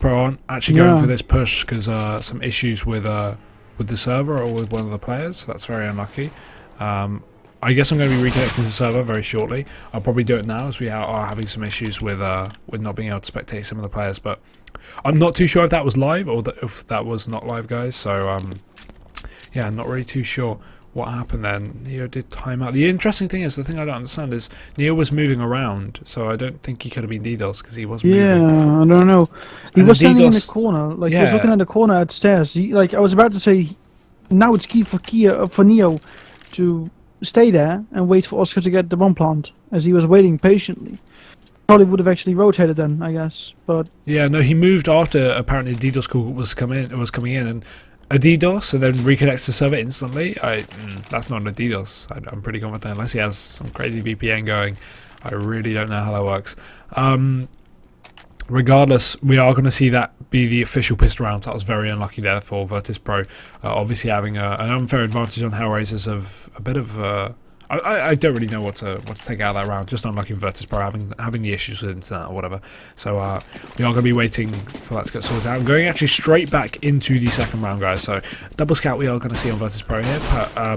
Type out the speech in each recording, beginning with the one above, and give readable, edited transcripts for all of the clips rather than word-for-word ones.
Virtus.pro aren't actually going for this push because some issues with the server or with one of the players. That's very unlucky. I guess I'm going to be reconnecting to the server very shortly. I'll probably do it now as we are having some issues with not being able to spectate some of the players. But I'm not too sure if that was live or if that was not live, guys. So yeah, I'm not really too sure what happened then. Neo did time out. The interesting thing is, the thing I don't understand is Neo was moving around, so I don't think he could have been DDoS because he was moving. Yeah, I don't know. He was standing in the corner, like he was looking at the corner at stairs. Like I was about to say, now it's key for Neo to stay there and wait for Oscar to get the bomb plant, as he was waiting patiently. Probably would have actually rotated then, I guess. But yeah, no, he moved after apparently the DDoS call was coming in, and a DDoS and then reconnects the server instantly. That's not a DDoS. I'm pretty confident, unless he has some crazy VPN going. I really don't know how that works. Regardless, we are going to see that be the official pistol round. That was very unlucky there for Virtus.pro. Obviously having an unfair advantage on HellRaisers of a bit of... I don't really know what to take out of that round. Just unlucky Virtus.pro having the issues with internet or whatever. So we are going to be waiting for that to get sorted out. I'm going actually straight back into the second round, guys. So double scout we are going to see on Virtus.pro here.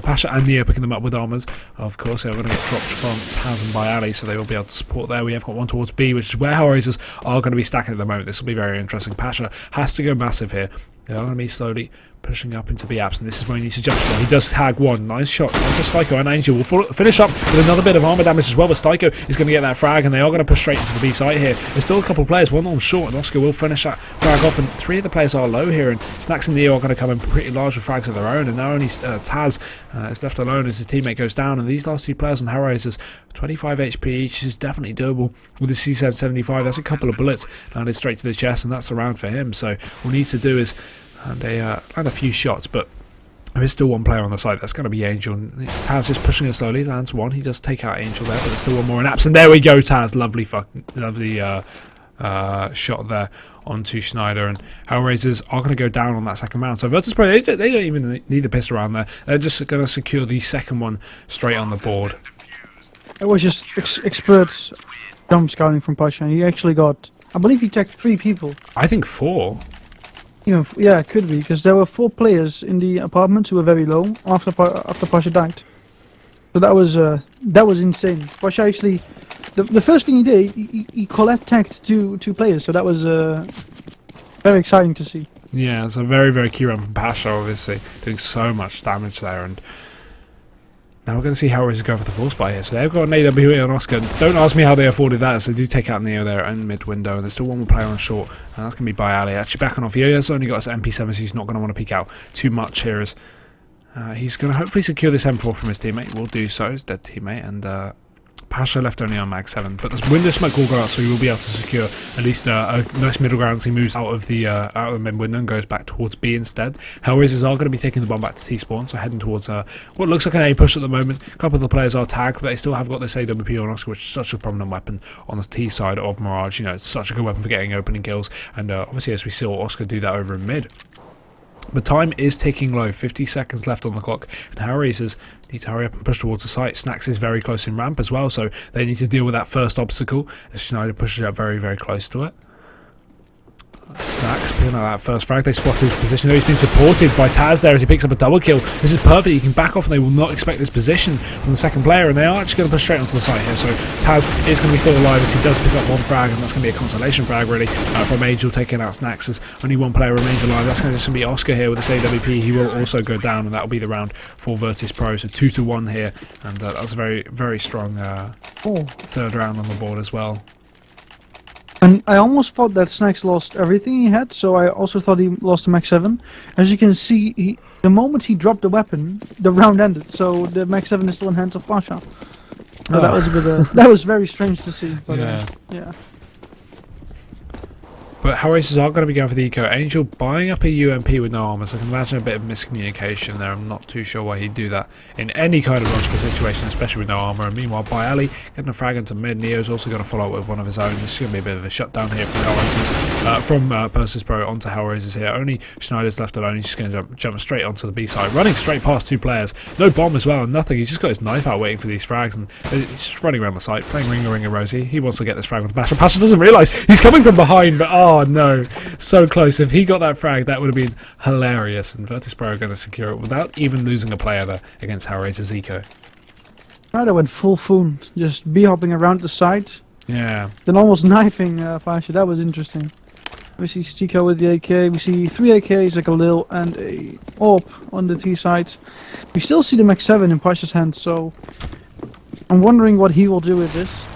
Pasha and Neo picking them up with armors. Of course, they're going to get dropped from Taz and Bayali, so they will be able to support there. We have got one towards B, which is where HellRaisers are going to be stacking at the moment. This will be very interesting. Pasha has to go massive here. They are going to be slowly pushing up into B-apps, and this is where he needs to jump for. He does tag one. Nice shot onto Styko, and Angel will finish up with another bit of armor damage as well, but Styko is going to get that frag, and they are going to push straight into the B site here. There's still a couple of players, one on short, and Oscar will finish that frag off, and three of the players are low here, and Snacks and Neo are going to come in pretty large with frags of their own, and now only Taz is left alone as his teammate goes down, and these last two players on HellRaisers, 25 HP each is definitely doable with the C775. That's a couple of bullets landed straight to the chest, and that's a round for him. So what we need to do is land a few shots, but there is still one player on the side. That's going to be Angel. Taz is pushing it slowly. Lands one. He does take out Angel there, but there's still one more in apps. And there we go, Taz. Lovely shot there onto Schneider. And HellRaisers are going to go down on that second round. So Virtus.pro, they don't even need the pistol round there. They're just going to secure the second one straight on the board. It was just expert jump scouting from Pasha. He actually got, I believe he tagged 3 people. I think 4. Yeah, it could be, because there were 4 players in the apartment who were very low after Pasha died. So that was insane. Pasha actually, the first thing he did, he collect tagged two players. So that was very exciting to see. Yeah, it's a very, very key run from Pasha, obviously doing so much damage there. And now we're going to see how HellRaisers go for the full spy here. So they've got an AWE on Oscar. Don't ask me how they afforded that, so they do take out Neo there in mid-window. And there's still one more player on short, and that's going to be Bayali. Actually backing off. He has only got his MP7, so he's not going to want to peek out too much here. As he's going to hopefully secure this M4 from his teammate. Will do so, his dead teammate. And Pasha left only on mag 7, but the window smoke will go out, so he will be able to secure at least a nice middle ground as he moves out of the mid window and goes back towards B instead. HellRaisers are going to be taking the bomb back to T spawn, so heading towards what looks like an A push at the moment. A couple of the players are tagged, but they still have got this AWP on Oscar, which is such a prominent weapon on the T side of Mirage. You know, it's such a good weapon for getting opening kills, and obviously as we saw Oscar do that over in mid. But time is ticking low, 50 seconds left on the clock, and HellRaisers need to hurry up and push towards the site. Snacks is very close in ramp as well, so they need to deal with that first obstacle as Schneider pushes up very, very close to it. Snacks picking up that first frag. They spotted his position there. He's been supported by Taz there as he picks up a double kill. This is perfect. He can back off, and they will not expect this position from the second player, and they are actually going to push straight onto the site here. So Taz is going to be still alive as he does pick up one frag, and that's going to be a consolation frag really from Angel taking out Snacks as only one player remains alive. That's going to just be Oscar here with this AWP. He will also go down, and that will be the round for Virtus.pro. So 2-1 here, and that was a very, very strong third round on the board as well. And I almost thought that Snacks lost everything he had, so I also thought he lost the Max 7. As you can see, the moment he dropped the weapon, the round ended, so the Max 7 is still in hands of Pasha. So that was a bit, that was very strange to see. But, yeah. But HellRaisers are going to be going for the eco. Angel buying up a UMP with no armor, so I can imagine a bit of miscommunication there. I'm not too sure why he'd do that in any kind of logical situation, especially with no armor. And meanwhile, Bayali getting a frag into mid. Neo's also going to follow up with one of his own. This is going to be a bit of a shutdown here from HellRaisers, from Virtus.pro onto HellRaisers here. Only Schneider's left alone. He's just going to jump straight onto the B side, running straight past 2 players. No bomb as well, and nothing. He's just got his knife out waiting for these frags, and he's just running around the site, playing Ring a Rosie. He wants to get this frag onto Pasha. Pasha doesn't realise he's coming from behind, but Oh no, so close. If he got that frag, that would have been hilarious. And Virtus.pro are going to secure it without even losing a player there against HellRaisers Eco. Right, I went full foon, just hopping around the side, Yeah. then almost knifing Pasha. That was interesting. We see Stika with the AK, we see 3 AKs, like a Lil and a AWP on the T side. We still see the Max 7 in Pasha's hand, so I'm wondering what he will do with this.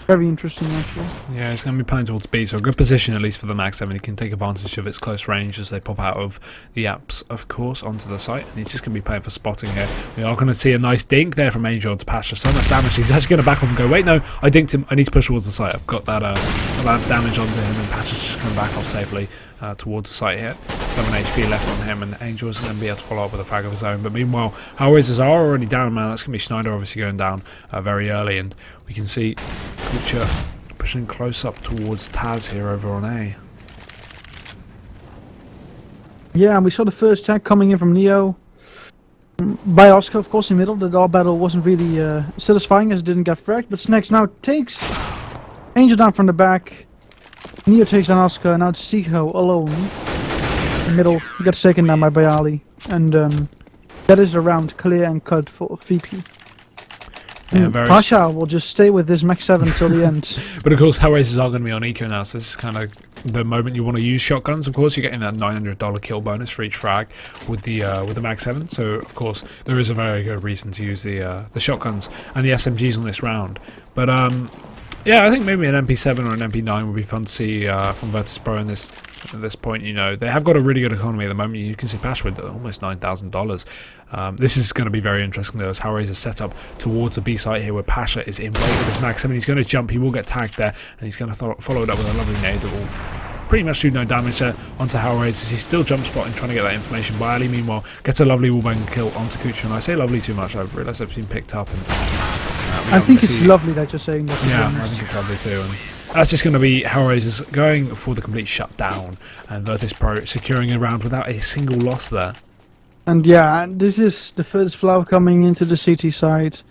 Very interesting, actually. Yeah, it's going to be playing towards B, so a good position at least for the Max 7. He can take advantage of its close range as they pop out of the apps, of course, onto the site. And he's just going to be playing for spotting here. We are going to see a nice dink there from Angel to Pasha. So much damage. He's actually going to back up and go, wait, no, I dinked him. I need to push towards the site. I've got that damage onto him, and Pasha's just going to back off safely towards the site here. 7 HP left on him, and Angel is going to be able to follow up with a frag of his own. But meanwhile, HellRaisers are already down, man. That's going to be Schneider obviously going down very early, and we can see Kucha pushing close up towards Taz here over on A. Yeah, and we saw the first tag coming in from Neo. By Oscar, of course, in middle. The all battle wasn't really satisfying as it didn't get fragged, but Snacks now takes Angel down from the back. Neo takes down Oscar, and now it's Seiko alone. In middle, he gets taken down by Bayali. And that is the round clear and cut for VP. Yeah, Pasha will just stay with this Max 7 till the end. But of course, HellRaisers are going to be on Eco now, so this is kind of the moment you want to use shotguns. Of course, you're getting that $900 kill bonus for each frag with the Max 7. So of course, there is a very good reason to use the shotguns and the SMGs on this round. But yeah, I think maybe an MP7 or an MP9 would be fun to see from Virtus.pro in this. At this point, you know, they have got a really good economy at the moment. You can see Pasha with almost $9,000. This is going to be very interesting though, as HellRaisers set up towards the B site here where Pasha is in way with his Max 7. He's going to jump, he will get tagged there, and he's going to follow it up with a lovely nade that will pretty much do no damage there onto HellRaisers. He's still jump spotting, trying to get that information. Bayali, meanwhile, gets a lovely wallbang kill onto Kucha, and I say lovely too much, I've realised I've been picked up. And I think it's lovely that you're saying that. Yeah, I think it's lovely too. And that's just going to be HellRaisers going for the complete shutdown, and Virtus.pro securing a round without a single loss there. And yeah, this is the first flower coming into the CT side.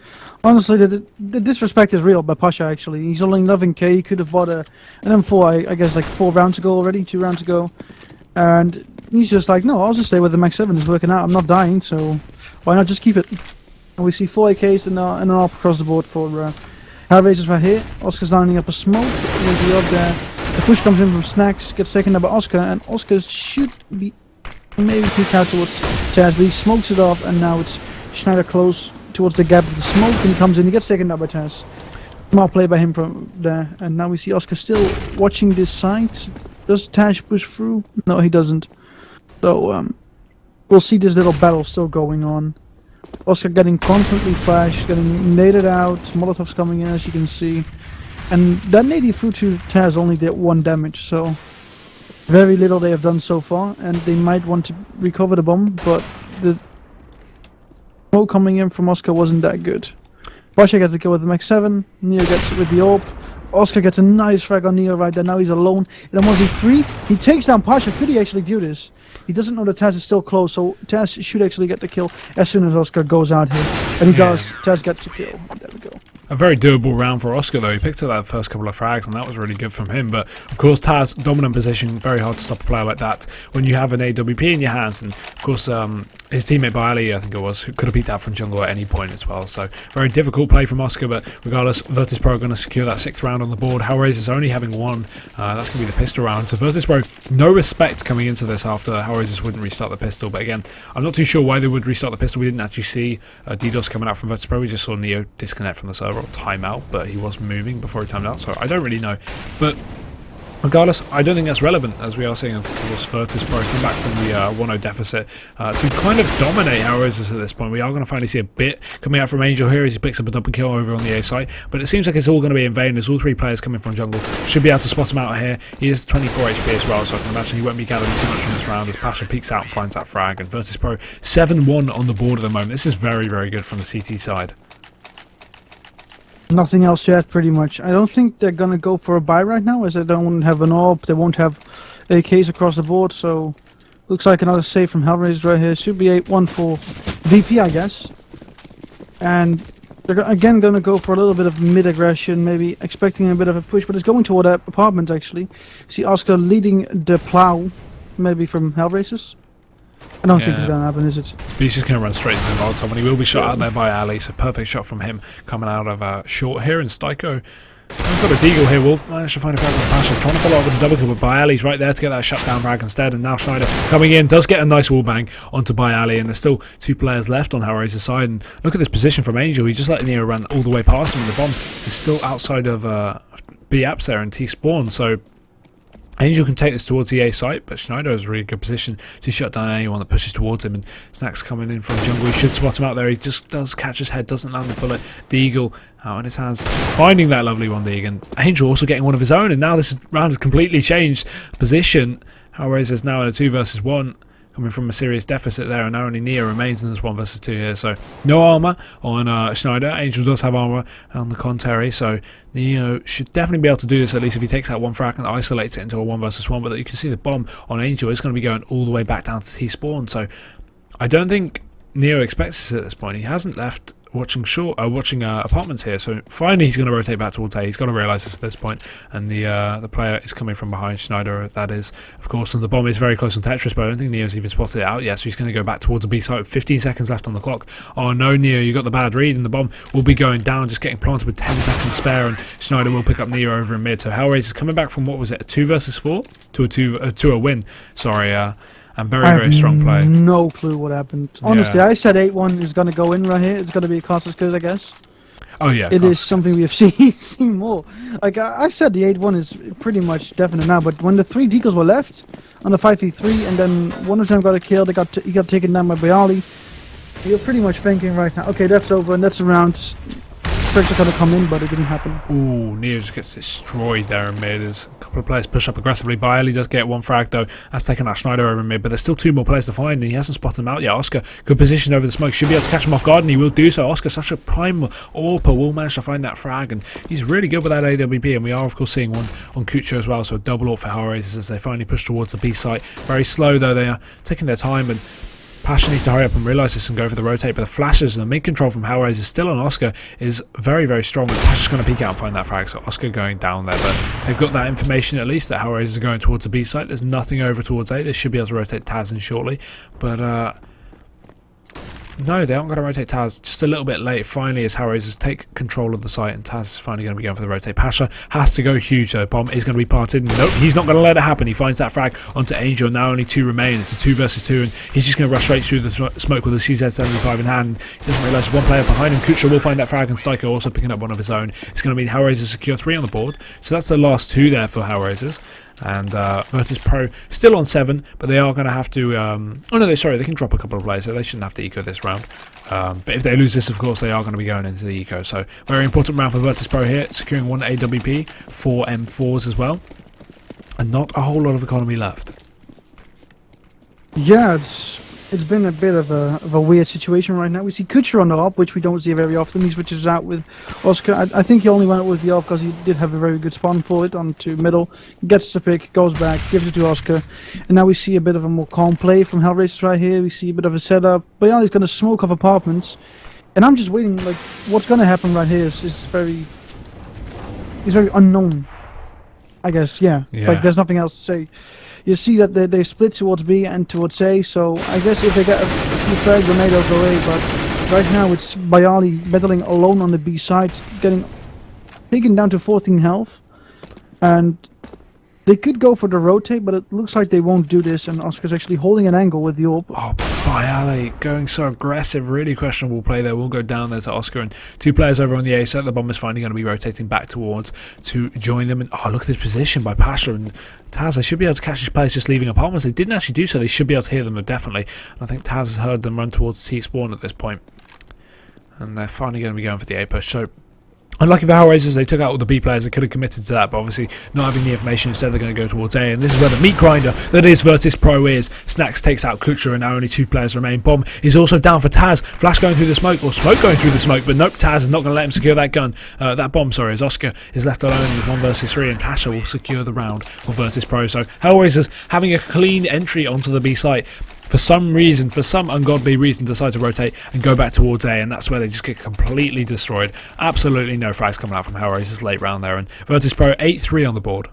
Honestly, the disrespect is real by Pasha, actually. He's only 11k, he could have bought an M4, I guess, like 4 rounds ago already, 2 rounds ago. And he's just like, no, I'll just stay with the Max 7, it's working out, I'm not dying, so why not just keep it? And we see 4 AKs and an AWP across the board for HellRaisers right here. Oscar's lining up a smoke, will be up there. The push comes in from Snacks, gets taken down by Oscar, and Oscar should be maybe peek out towards Taz, but he smokes it off, and now it's Schneider close towards the gap of the smoke, and he comes in, he gets taken down by Taz. Smart play by him from there, and now we see Oscar still watching this side. Does Taz push through? No, he doesn't. So, we'll see this little battle still going on. Oscar getting constantly flashed, getting naded out, Molotovs coming in as you can see. And that nade he threw to Taz only did 1 damage, so very little they have done so far, and they might want to recover the bomb, but the smoke coming in from Oscar wasn't that good. Pasha gets the kill with the Max 7, Neo gets it with the AWP. Oscar gets a nice frag on Neo right there, now he's alone. In a 1v3, he takes down Pasha. Could he actually do this? He doesn't know that Taz is still close, so Taz should actually get the kill as soon as Oscar goes out here. And he does. Taz gets the kill. There we go. A very doable round for Oscar though. He picked up that first couple of frags, and that was really good from him. But of course, Taz, dominant position, very hard to stop a player like that when you have an AWP in your hands. And of course, his teammate Bayali, I think it was, who could have beat that from jungle at any point as well. So very difficult play from Oscar, but regardless, Virtus.pro are going to secure that 6th round on the board. HellRaisers only having 1. That's going to be the pistol round. So Virtus.pro, no respect coming into this after HellRaisers wouldn't restart the pistol. But again, I'm not too sure why they would restart the pistol. We didn't actually see DDoS coming out from Virtus.pro. We just saw Neo disconnect from the server or time out, but he was moving before he timed out, so I don't really know. But regardless, I don't think that's relevant, as we are seeing, of course, Virtus.pro come back from the 1-0 deficit to kind of dominate HellRaisers at this point. We are going to finally see a bit coming out from Angel here as he picks up a double kill over on the A site, but it seems like it's all going to be in vain as all 3 players coming from jungle should be able to spot him out here. He is 24 HP as well, so I can imagine he won't be gathering too much from this round as Pasha peeks out and finds that frag, and Virtus.pro 7-1 on the board at the moment. This is very, very good from the CT side. Nothing else yet, pretty much. I don't think they're gonna go for a buy right now, as they don't have an AWP, they won't have AKs across the board, so looks like another save from HellRaisers right here. Should be 8-1 for VP, I guess. And They're again going to go for a little bit of mid-aggression, maybe expecting a bit of a push, but it's going toward that apartment actually. See Oscar leading the plow, maybe from HellRaisers. I don't think it's going to happen, is it? He's just going to run straight into the Molotov, and he will be shot out there by Ali, so perfect shot from him coming out of short here, and Styko has got a deagle here. Will manage to find a frag on Pasha, trying to follow up with a double kill, but Bayali's right there to get that shutdown frag instead, and now Schneider coming in, does get a nice wall bang onto Bayali, and there's still 2 players left on HellRaisers' side, and look at this position from Angel. He just let Neo run all the way past him, and the bomb is still outside of B-Apps there and T-Spawn, so Angel can take this towards the A site, but Schneider has a really good position to shut down anyone that pushes towards him, and Snack's coming in from jungle. He should spot him out there. He just does catch his head, doesn't land the bullet. Deagle out in his hands, finding that lovely one, Deagle. And Angel also getting one of his own, and now this round has completely changed position. HellRaisers now in a 2 versus 1. Coming from a serious deficit there, and now only Neo remains in this 1 versus 2 here. So no armor on Schneider. Angel does have armor on the contrary, so Neo should definitely be able to do this, at least if he takes out one frag and isolates it into a 1 versus 1. But you can see the bomb on Angel is going to be going all the way back down to T-Spawn. So I don't think Neo expects this at this point. He hasn't left watching apartments here, so finally he's going to rotate back towards A. He's got to realise this at this point, and the player is coming from behind Schneider, that is, of course, and the bomb is very close on Tetris, but I don't think Neo's even spotted it out yet, so he's going to go back towards the B site with 15 seconds left on the clock. Oh no, Neo, you got the bad read, and the bomb will be going down, just getting planted with 10 seconds spare, and Schneider will pick up Neo over in mid. So HellRaisers coming back from, what was it, a 2 versus 4 to a win, sorry, and very strong play. No clue what happened. Honestly, I said 8-1 is going to go in right here. It's going to be a Costas Good, I guess. Oh yeah, it is something we have seen more. Like I said, the 8-1 is pretty much definite now. But when the 3 deagles were left on the 5v3, and then one of them got a kill, he got taken down by Bayali. You're pretty much thinking right now, okay, that's over, and that's a round. Tricks are going to come in, but it didn't happen. Ooh, Neo just gets destroyed there in mid. There's a couple of players push up aggressively. Bayali does get 1 frag though. That's taken out Schneider over in mid, but there's still 2 more players to find, and he hasn't spotted them out yet. Oscar, good position over the smoke. Should be able to catch him off guard, and he will do so. Oscar, such a prime AWPer, will manage to find that frag, and he's really good with that AWP, and we are, of course, seeing one on Kucha as well, so a double AWP for HellRaisers as they finally push towards the B site. Very slow though, they are taking their time, and Pasha needs to hurry up and realise this and go for the rotate, but the flashes and the mid control from HellRaisers still on Oscar is very strong, and Pasha's going to peek out and find that frag, so Oscar going down there, but they've got that information at least that HellRaisers are going towards the B site. There's nothing over towards A. They should be able to rotate Taz in shortly, but no, they aren't going to rotate Taz. Just a little bit late. Finally, as HellRaisers take control of the site, and Taz is finally going to be going for the rotate. Pasha has to go huge though. Bomb is going to be parted. Nope, he's not going to let it happen. He finds that frag onto Angel. Now only 2 remain. It's a 2 versus 2, and he's just going to rush straight through the smoke with a CZ75 in hand. He doesn't realise there's 1 player behind him. Kucha will find that frag, and Styko also picking up one of his own. It's going to mean HellRaisers secure 3 on the board. So that's the last 2 there for HellRaisers. And Virtus.pro still on 7, but they are going to have to oh no, they can drop a couple of players, so they shouldn't have to eco this round, but if they lose this, of course, they are going to be going into the eco. So very important round for Virtus.pro here, securing 1 AWP, 4 M4s as well, and not a whole lot of economy left. Yeah, it's been a bit of a weird situation right now. We see Kucher on the op, which we don't see very often. He switches out with Oscar. I think he only went with the op because he did have a very good spawn for it onto middle. Gets the pick, goes back, gives it to Oscar. And now we see a bit of a more calm play from HellRaisers right here. We see a bit of a setup. Bayali's going to smoke off apartments. And I'm just waiting, like, what's going to happen right here is very unknown. I guess, yeah. Like, there's nothing else to say. You see that they split towards B and towards A, so I guess if they get a few frags, they may go A, but right now it's Bayali battling alone on the B side, getting taken down to 14 health, and they could go for the rotate, but it looks like they won't do this, and Oscar's actually holding an angle with the AWP. Oh, Bayali going so aggressive, really questionable play there. Will go down there to Oscar, and 2 players over on the A side. The bomb is finally going to be rotating back towards to join them. And oh, look at this position by Pasha and Taz. They should be able to catch these players just leaving apartments. They didn't actually do so. They should be able to hear them, definitely. And I think Taz has heard them run towards T-spawn at this point. And they're finally going to be going for the A push. So unlucky for HellRaisers, they took out all the B players. They could have committed to that, but obviously not having the information, instead they're going to go towards A, and this is where the meat grinder that is Virtus.pro is. Snacks takes out Kucha, and now only 2 players remain. Bomb is also down for Taz. Flash going through the smoke, or smoke going through the smoke, but nope, Taz is not going to let him secure that gun. That bomb, sorry, as Oscar is left alone with 1 versus 3, and Pasha will secure the round for Virtus.pro. So HellRaisers having a clean entry onto the B site. for some reason, for some ungodly reason, decide to rotate and go back towards A, and that's where they just get completely destroyed. Absolutely no frags coming out from HellRaisers late round there, and Virtus.pro 8-3 on the board.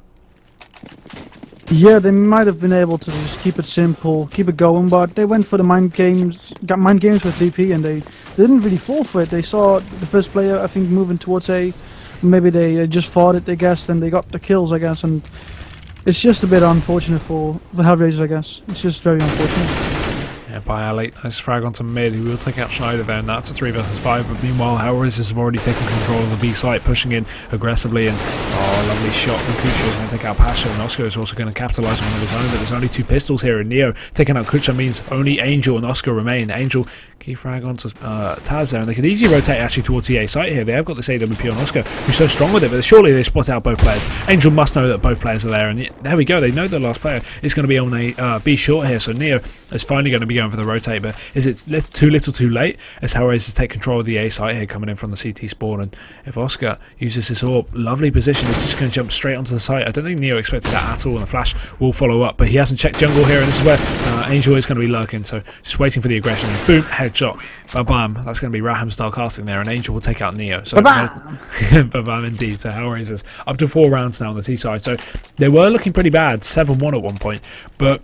Yeah, they might have been able to just keep it simple, keep it going, but they went for the mind games, got mind games with VP, and they didn't really fall for it. They saw the first player, I think, moving towards A. Maybe they just fought it, I guess, and they got the kills, I guess, and it's just a bit unfortunate for the HellRaisers, I guess. It's just very unfortunate. Yeah, by Ali, nice frag onto mid. He will take out Schneider there, and that's a 3 versus 5. But meanwhile, HellRaisers have already taken control of the B site, pushing in aggressively. And lovely shot from Kucha is going to take out Pasha, and Oscar is also going to capitalise on one of his own. But there's only 2 pistols here, and Neo taking out Kucha means only Angel and Oscar remain. Angel key frag onto Taz there, and they could easily rotate actually towards the A site here. They have got this AWP on Oscar, who's so strong with it, but surely they spot out both players. Angel must know that both players are there, and there we go. They know the last player is going to be on a B short here, so Neo is finally going to be going for the rotate, but is it too little too late as HellRaisers take control of the A site here, coming in from the CT spawn? And if Oscar uses his AWP, lovely position, he's just going to jump straight onto the site. I don't think Neo expected that at all, and the flash will follow up, but he hasn't checked jungle here, and this is where Angel is going to be lurking, so just waiting for the aggression, and boom, headshot. Ba-bam, that's going to be Raham style casting there, and Angel will take out Neo. So ba-bam! Ba-bam indeed. So HellRaisers up to 4 rounds now on the T side. So they were looking pretty bad, 7-1 at one point, but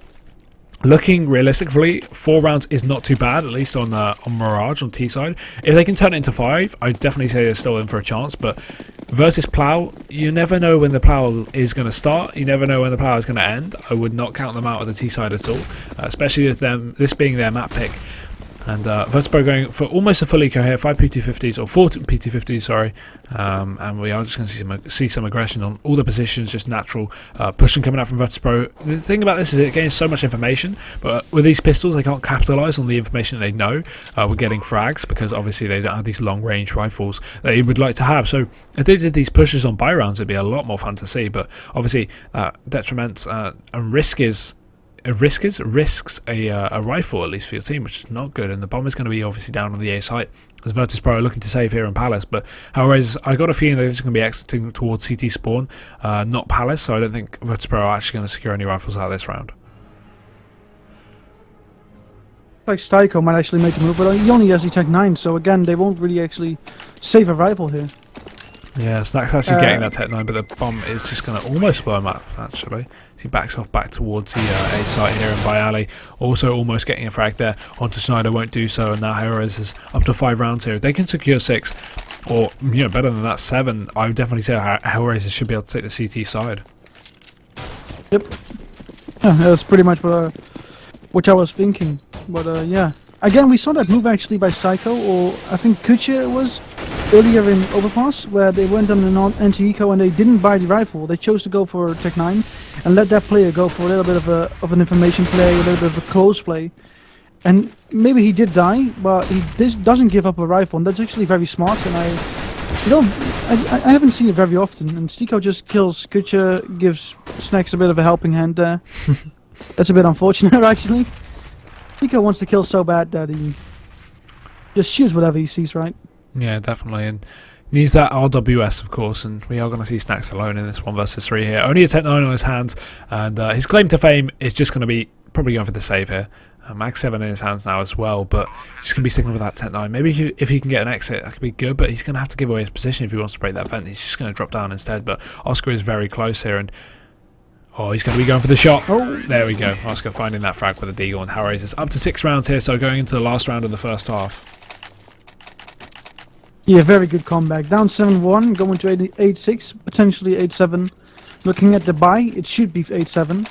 looking realistically, 4 rounds is not too bad, at least on Mirage on T side. If they can turn it into 5, I'd definitely say they're still in for a chance. But versus Plow, you never know when the Plow is going to start. You never know when the Plow is going to end. I would not count them out of the T side at all, especially with this being their map pick. And Virtus.pro going for almost a full eco here, 5 PT50s, or 4 PT50s, sorry. And we are just going to see some aggression on all the positions, just natural pushing coming out from Virtus.pro. The thing about this is it gains so much information, but with these pistols, they can't capitalise on the information they know. We're getting frags because obviously they don't have these long range rifles that you would like to have. So if they did these pushes on buy rounds, it'd be a lot more fun to see. But obviously, detriment and risks a rifle, at least for your team, which is not good, and the bomb is going to be obviously down on the A site as Virtus.pro are looking to save here in Palace. But HellRaisers, I got a feeling they're just going to be exiting towards CT spawn, not Palace, so I don't think Virtus.pro are actually going to secure any rifles out of this round. Like Styko might actually make a move, but he only has the Tech 9, so again, they won't really actually save a rifle here. Yeah, Snack's actually getting that Tech 9, but the bomb is just going to almost blow him up, actually. He backs off back towards the A site here, and Bayali also almost getting a frag there onto Schneider, won't do so, and now HellRaisers is up to 5 rounds here. If they can secure 6, or better than that 7, I would definitely say HellRaisers should be able to take the CT side. Yep. Yeah, that's pretty much what I was thinking, but yeah. Again, we saw that move actually by Psycho, or I think Kucha was earlier in Overpass, where they went on an anti-eco and they didn't buy the rifle. They chose to go for Tech 9 and let that player go for a little bit of an information play, a little bit of a close play. And maybe he did die, but he doesn't give up a rifle, and that's actually very smart. And I haven't seen it very often. And Stico just kills Kucha, gives Snacks a bit of a helping hand there. That's a bit unfortunate, actually. Stico wants to kill so bad that he just shoots whatever he sees, right? Yeah, definitely, and needs that RWS, of course, and we are going to see Snacks alone in this 1 versus 3 here. Only a Tech 9 on his hands, and his claim to fame is just going to be probably going for the save here. Max 7 in his hands now as well, but he's going to be sticking with that Tech 9. Maybe if he can get an exit, that could be good, but he's going to have to give away his position if he wants to break that vent. He's just going to drop down instead, but Oscar is very close here, and he's going to be going for the shot. Oh, there we go. Oscar finding that frag with a deagle, and HellRaisers up to 6 rounds here, so going into the last round of the first half. Yeah, very good comeback. Down 7-1, going to 8-6, potentially 8-7. Looking at the buy, it should be 8-7.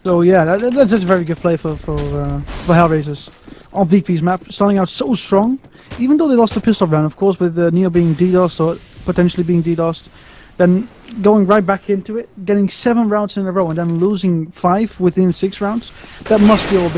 So yeah, that's a very good play for HellRaisers on VP's map, starting out so strong. Even though they lost the pistol round, of course, with Neo being DDoSed or potentially being DDoSed, then going right back into it, getting 7 rounds in a row, and then losing 5 within 6 rounds. That must feel a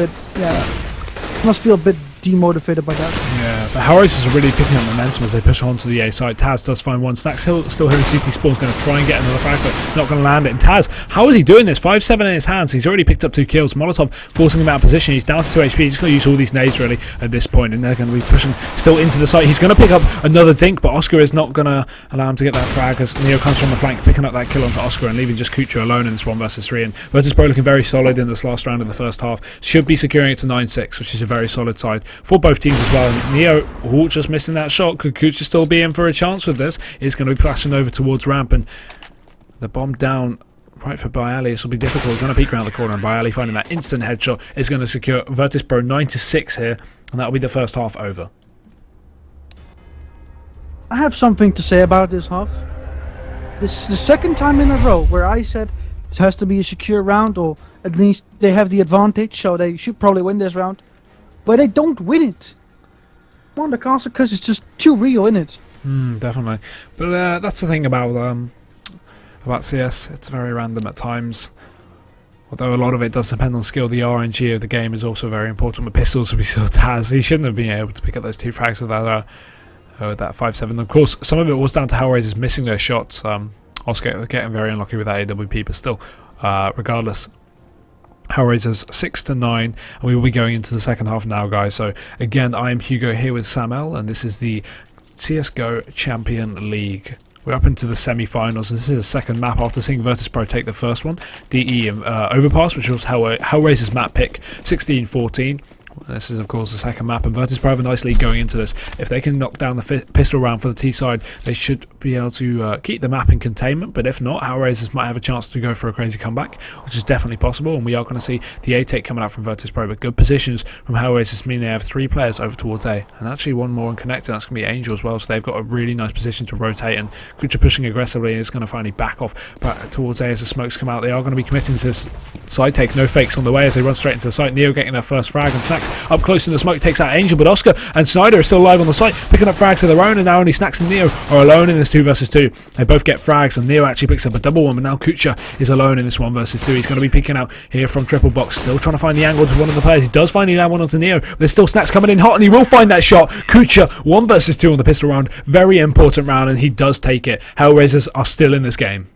bit, demotivated by that. Yeah, but HellRaisers are really picking up momentum as they push on to the A side. Taz does find one. Snack's still here in CT Spawn's going to try and get another frag, but not going to land it. And Taz, how is he doing this? 5-7 in his hands. He's already picked up 2 kills. Molotov forcing him out of position. He's down to 2 HP. He's just going to use all these nades really at this point, and they're going to be pushing still into the site. He's going to pick up another dink, but Oscar is not going to allow him to get that frag as Neo comes from the flank, picking up that kill onto Oscar and leaving just Kucha alone in this 1 versus 3. And Virtus.pro looking very solid in this last round of the first half. Should be securing it to 9-6, which is a very solid side for both teams as well. And Neo, just missing that shot. Could Kucha still be in for a chance with this? He's going to be flashing over towards ramp, and the bomb down right for Bayali. This will be difficult. He's going to peek around the corner, and Bayali finding that instant headshot is going to secure Virtus.pro 9-6 here, and that will be the first half over. I have something to say about this half. This is the second time in a row where I said it has to be a secure round, or at least they have the advantage, so they should probably win this round. But they don't win it. On the castle, because it's just too real in it. Definitely. But that's the thing about CS. It's very random at times. Although a lot of it does depend on skill, the RNG of the game is also very important. With pistols, we saw Taz. He shouldn't have been able to pick up those 2 frags with that 5-7. Of course, some of it was down to HellRaisers missing their shots. Oscar getting very unlucky with that AWP, but still, regardless, HellRaisers 6-9, and we will be going into the second half now, guys. So again, I am Hugo here with Samel, and this is the CSGO Champion League. We're up into the semi-finals. This is the second map after seeing Virtus.pro take the first one, DE Overpass, which was HellRaisers map pick 16-14. This is, of course, the second map, and Virtus.pro have a nice lead going into this. If they can knock down the pistol round for the T side, they should be able to keep the map in containment. But if not, HellRaisers might have a chance to go for a crazy comeback, which is definitely possible. And we are going to see the A take coming out from Virtus.pro, but good positions from HellRaisers mean they have 3 players over towards A, and actually 1 more in connector. That's going to be Angel as well. So they've got a really nice position to rotate, and Kucha pushing aggressively is going to finally back off back towards A as the smokes come out. They are going to be committing to this side take. No fakes on the way as they run straight into the site. Neo getting their first frag, and Snacks up close in the smoke takes out Angel, but Oscar and Snyder are still alive on the site, picking up frags of their own, and now only Snacks and Neo are alone in this 2 versus 2. They both get frags, and Neo actually picks up a double one, but now Kucha is alone in this 1 versus 2. He's going to be peeking out here from triple box, still trying to find the angle to one of the players. He does finally land one onto Neo, but there's still Snacks coming in hot, and he will find that shot. Kucha 1 versus 2 on the pistol round, very important round, and he does take it. HellRaisers are still in this game.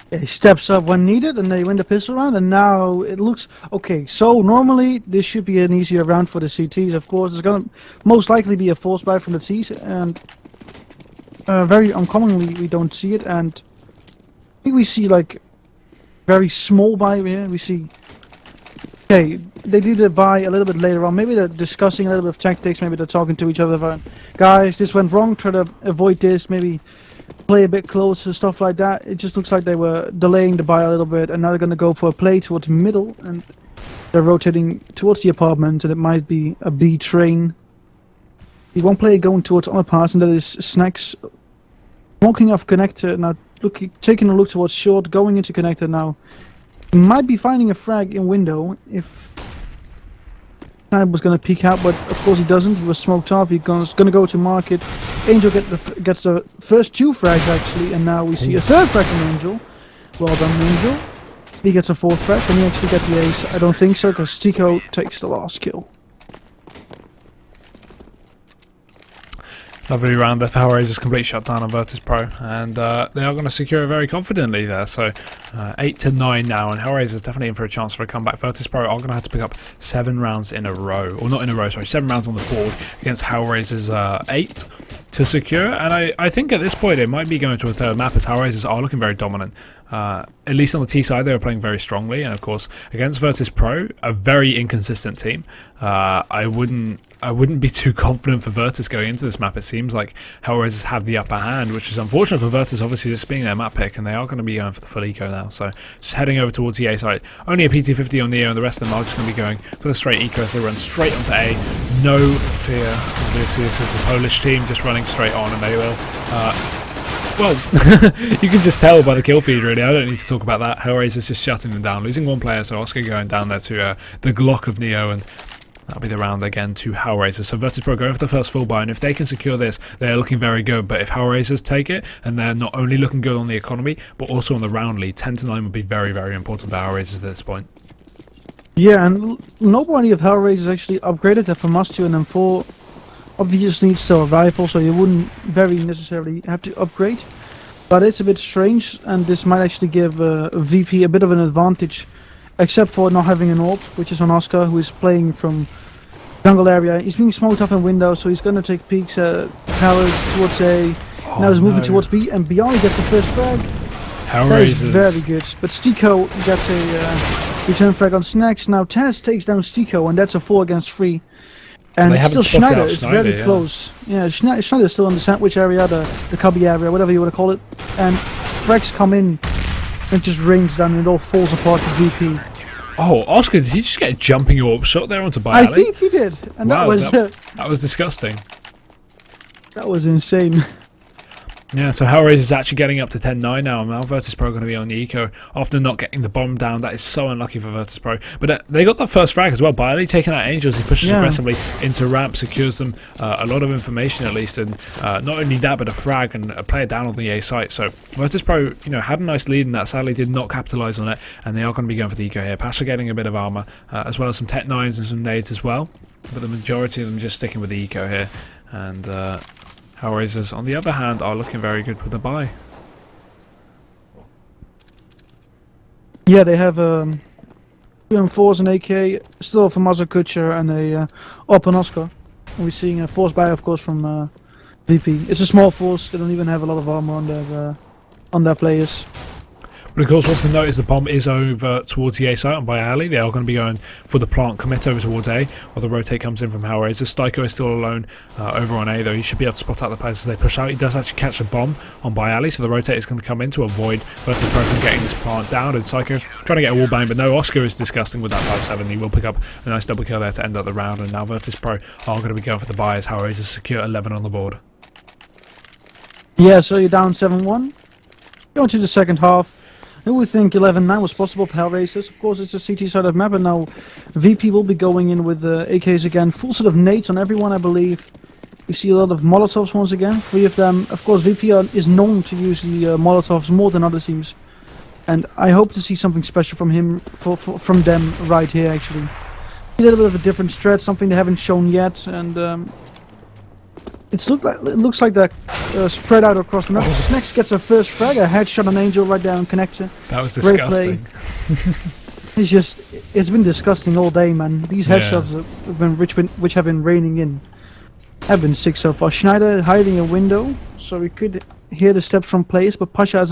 He steps up when needed, and they win the pistol round, and now it looks okay. So normally this should be an easier round for the CTs. Of course, it's gonna most likely be a force buy from the Ts, and very uncommonly we don't see it. And I think we see like very small buy here. We see okay, they do the buy a little bit later on. Maybe they're discussing a little bit of tactics. Maybe they're talking to each other about, guys, this went wrong. Try to avoid this. Maybe play a bit closer, stuff like that. It just looks like they were delaying the buy a little bit, and now they're going to go for a play towards middle, and they're rotating towards the apartment, and it might be a B train. The one player going towards underpass, and that is Snacks walking off connector, now taking a look towards short, going into connector now. He might be finding a frag in window if was going to peek out, but of course he doesn't. He was smoked off. He's going to go to market. Angel gets the first 2 frags actually, and now we see a 3rd frag from Angel. Well done, Angel. He gets a 4th frag. Can he actually get the ace? I don't think so, because Tico takes the last kill. Lovely round there for HellRaisers, complete shutdown on Virtus.pro, and they are going to secure it very confidently there. So 8-9 now, and HellRaisers definitely in for a chance for a comeback. Virtus.pro are going to have to pick up 7 rounds in a row, or not in a row, sorry, 7 rounds on the board against HellRaisers 8 to secure. And I think at this point it might be going to a 3rd map, as HellRaisers are looking very dominant. At least on the T side, they were playing very strongly, and of course against Virtus.pro, a very inconsistent team. I wouldn't be too confident for Virtus going into this map. It seems like HellRaisers have the upper hand, which is unfortunate for Virtus, obviously this being their map pick, and they are going to be going for the full eco now. So just heading over towards the A side. Only a PT50 on Neo, and the rest of them are just going to be going for the straight eco, so they run straight onto A. No fear. Obviously this is the Polish team just running straight on, and they will well, you can just tell by the kill feed, really. I don't need to talk about that. HellRaisers just shutting them down, losing 1 player, so Oscar going down there to the Glock of Neo, and that'll be the round again to HellRaisers. So Virtus.pro going for the first full buy, and if they can secure this, they're looking very good. But if HellRaisers take it, and they're not only looking good on the economy, but also on the round lead, 10-9 would be very, very important for HellRaisers at this point. Yeah, and nobody of HellRaisers actually upgraded their FAMAS to an M4. Obviously, it's still a rifle, so you wouldn't very necessarily have to upgrade. But it's a bit strange, and this might actually give VP a bit of an advantage, except for not having an AWP, which is on Oscar, who is playing from jungle area. He's being smoked off in window, so he's going to take peeks at towers towards A. Now he's moving towards B, and Bialy gets the first frag. That is very good. But Stico gets a return frag on Snacks. Now Taz takes down Stico, and that's a 4 against 3. And still Schneider is very close. Yeah, Schneider's still in the sandwich area, the cubby area, whatever you want to call it. And frags come in and just rains down, and it all falls apart to VP. Oh, Oscar, did he just get a jumping AWP shot there onto Bialy? I think he did. And wow, that was disgusting. That was insane. Yeah, so HellRaisers is actually getting up to 10-9 now, and now Virtus.pro going to be on the eco after not getting the bomb down. That is so unlucky for Virtus.pro. But they got that first frag as well. Bialy taking out Angels, he pushes aggressively into ramp, secures them a lot of information at least, and not only that, but a frag and a player down on the A site. So Virtus.pro, had a nice lead, and that sadly did not capitalise on it, and they are going to be going for the eco here. Pasha getting a bit of armour, as well as some Tech 9s and some nades as well, but the majority of them just sticking with the eco here, and HellRaisers, on the other hand, are looking very good with the buy. Yeah, they have 2 M4s, an AK, still from Mazza Kutcher, and a open Oscar. And we're seeing a force buy, of course, from VP. It's a small force, they don't even have a lot of armor on their players. But of course, what's to note is the bomb is over towards the A site on Bialy. They are going to be going for the plant commit over towards A, while the rotate comes in from HellRaisers. Styko is still alone over on A, though. He should be able to spot out the players as they push out. He does actually catch a bomb on Bialy, so the rotate is going to come in to avoid Virtus.pro from getting this plant down. And Psycho trying to get a wall bang, but no, Oscar is disgusting with that 5-7. He will pick up a nice double kill there to end up the round, and now Virtus.pro are going to be going for the buy as HellRaisers secure 11 on the board. Yeah, so you're down 7-1. Going to the second half. Who would think 11-9 was possible for HellRaisers? Of course, it's a CT side of map, and now VP will be going in with the AKs again. Full set of nades on everyone, I believe. We see a lot of Molotovs once again. 3 of them. Of course, VP is known to use the Molotovs more than other teams. And I hope to see something special from him, from them right here, actually. A little bit of a different strat, something they haven't shown yet, and it looks like they're spread out across the map. Snacks gets a first frag, a headshot on Angel right down connector. That was disgusting. It's been disgusting all day, man. These headshots which have been raining in have been sick so far. Schneider hiding a window, so we could hear the steps from players, but Pasha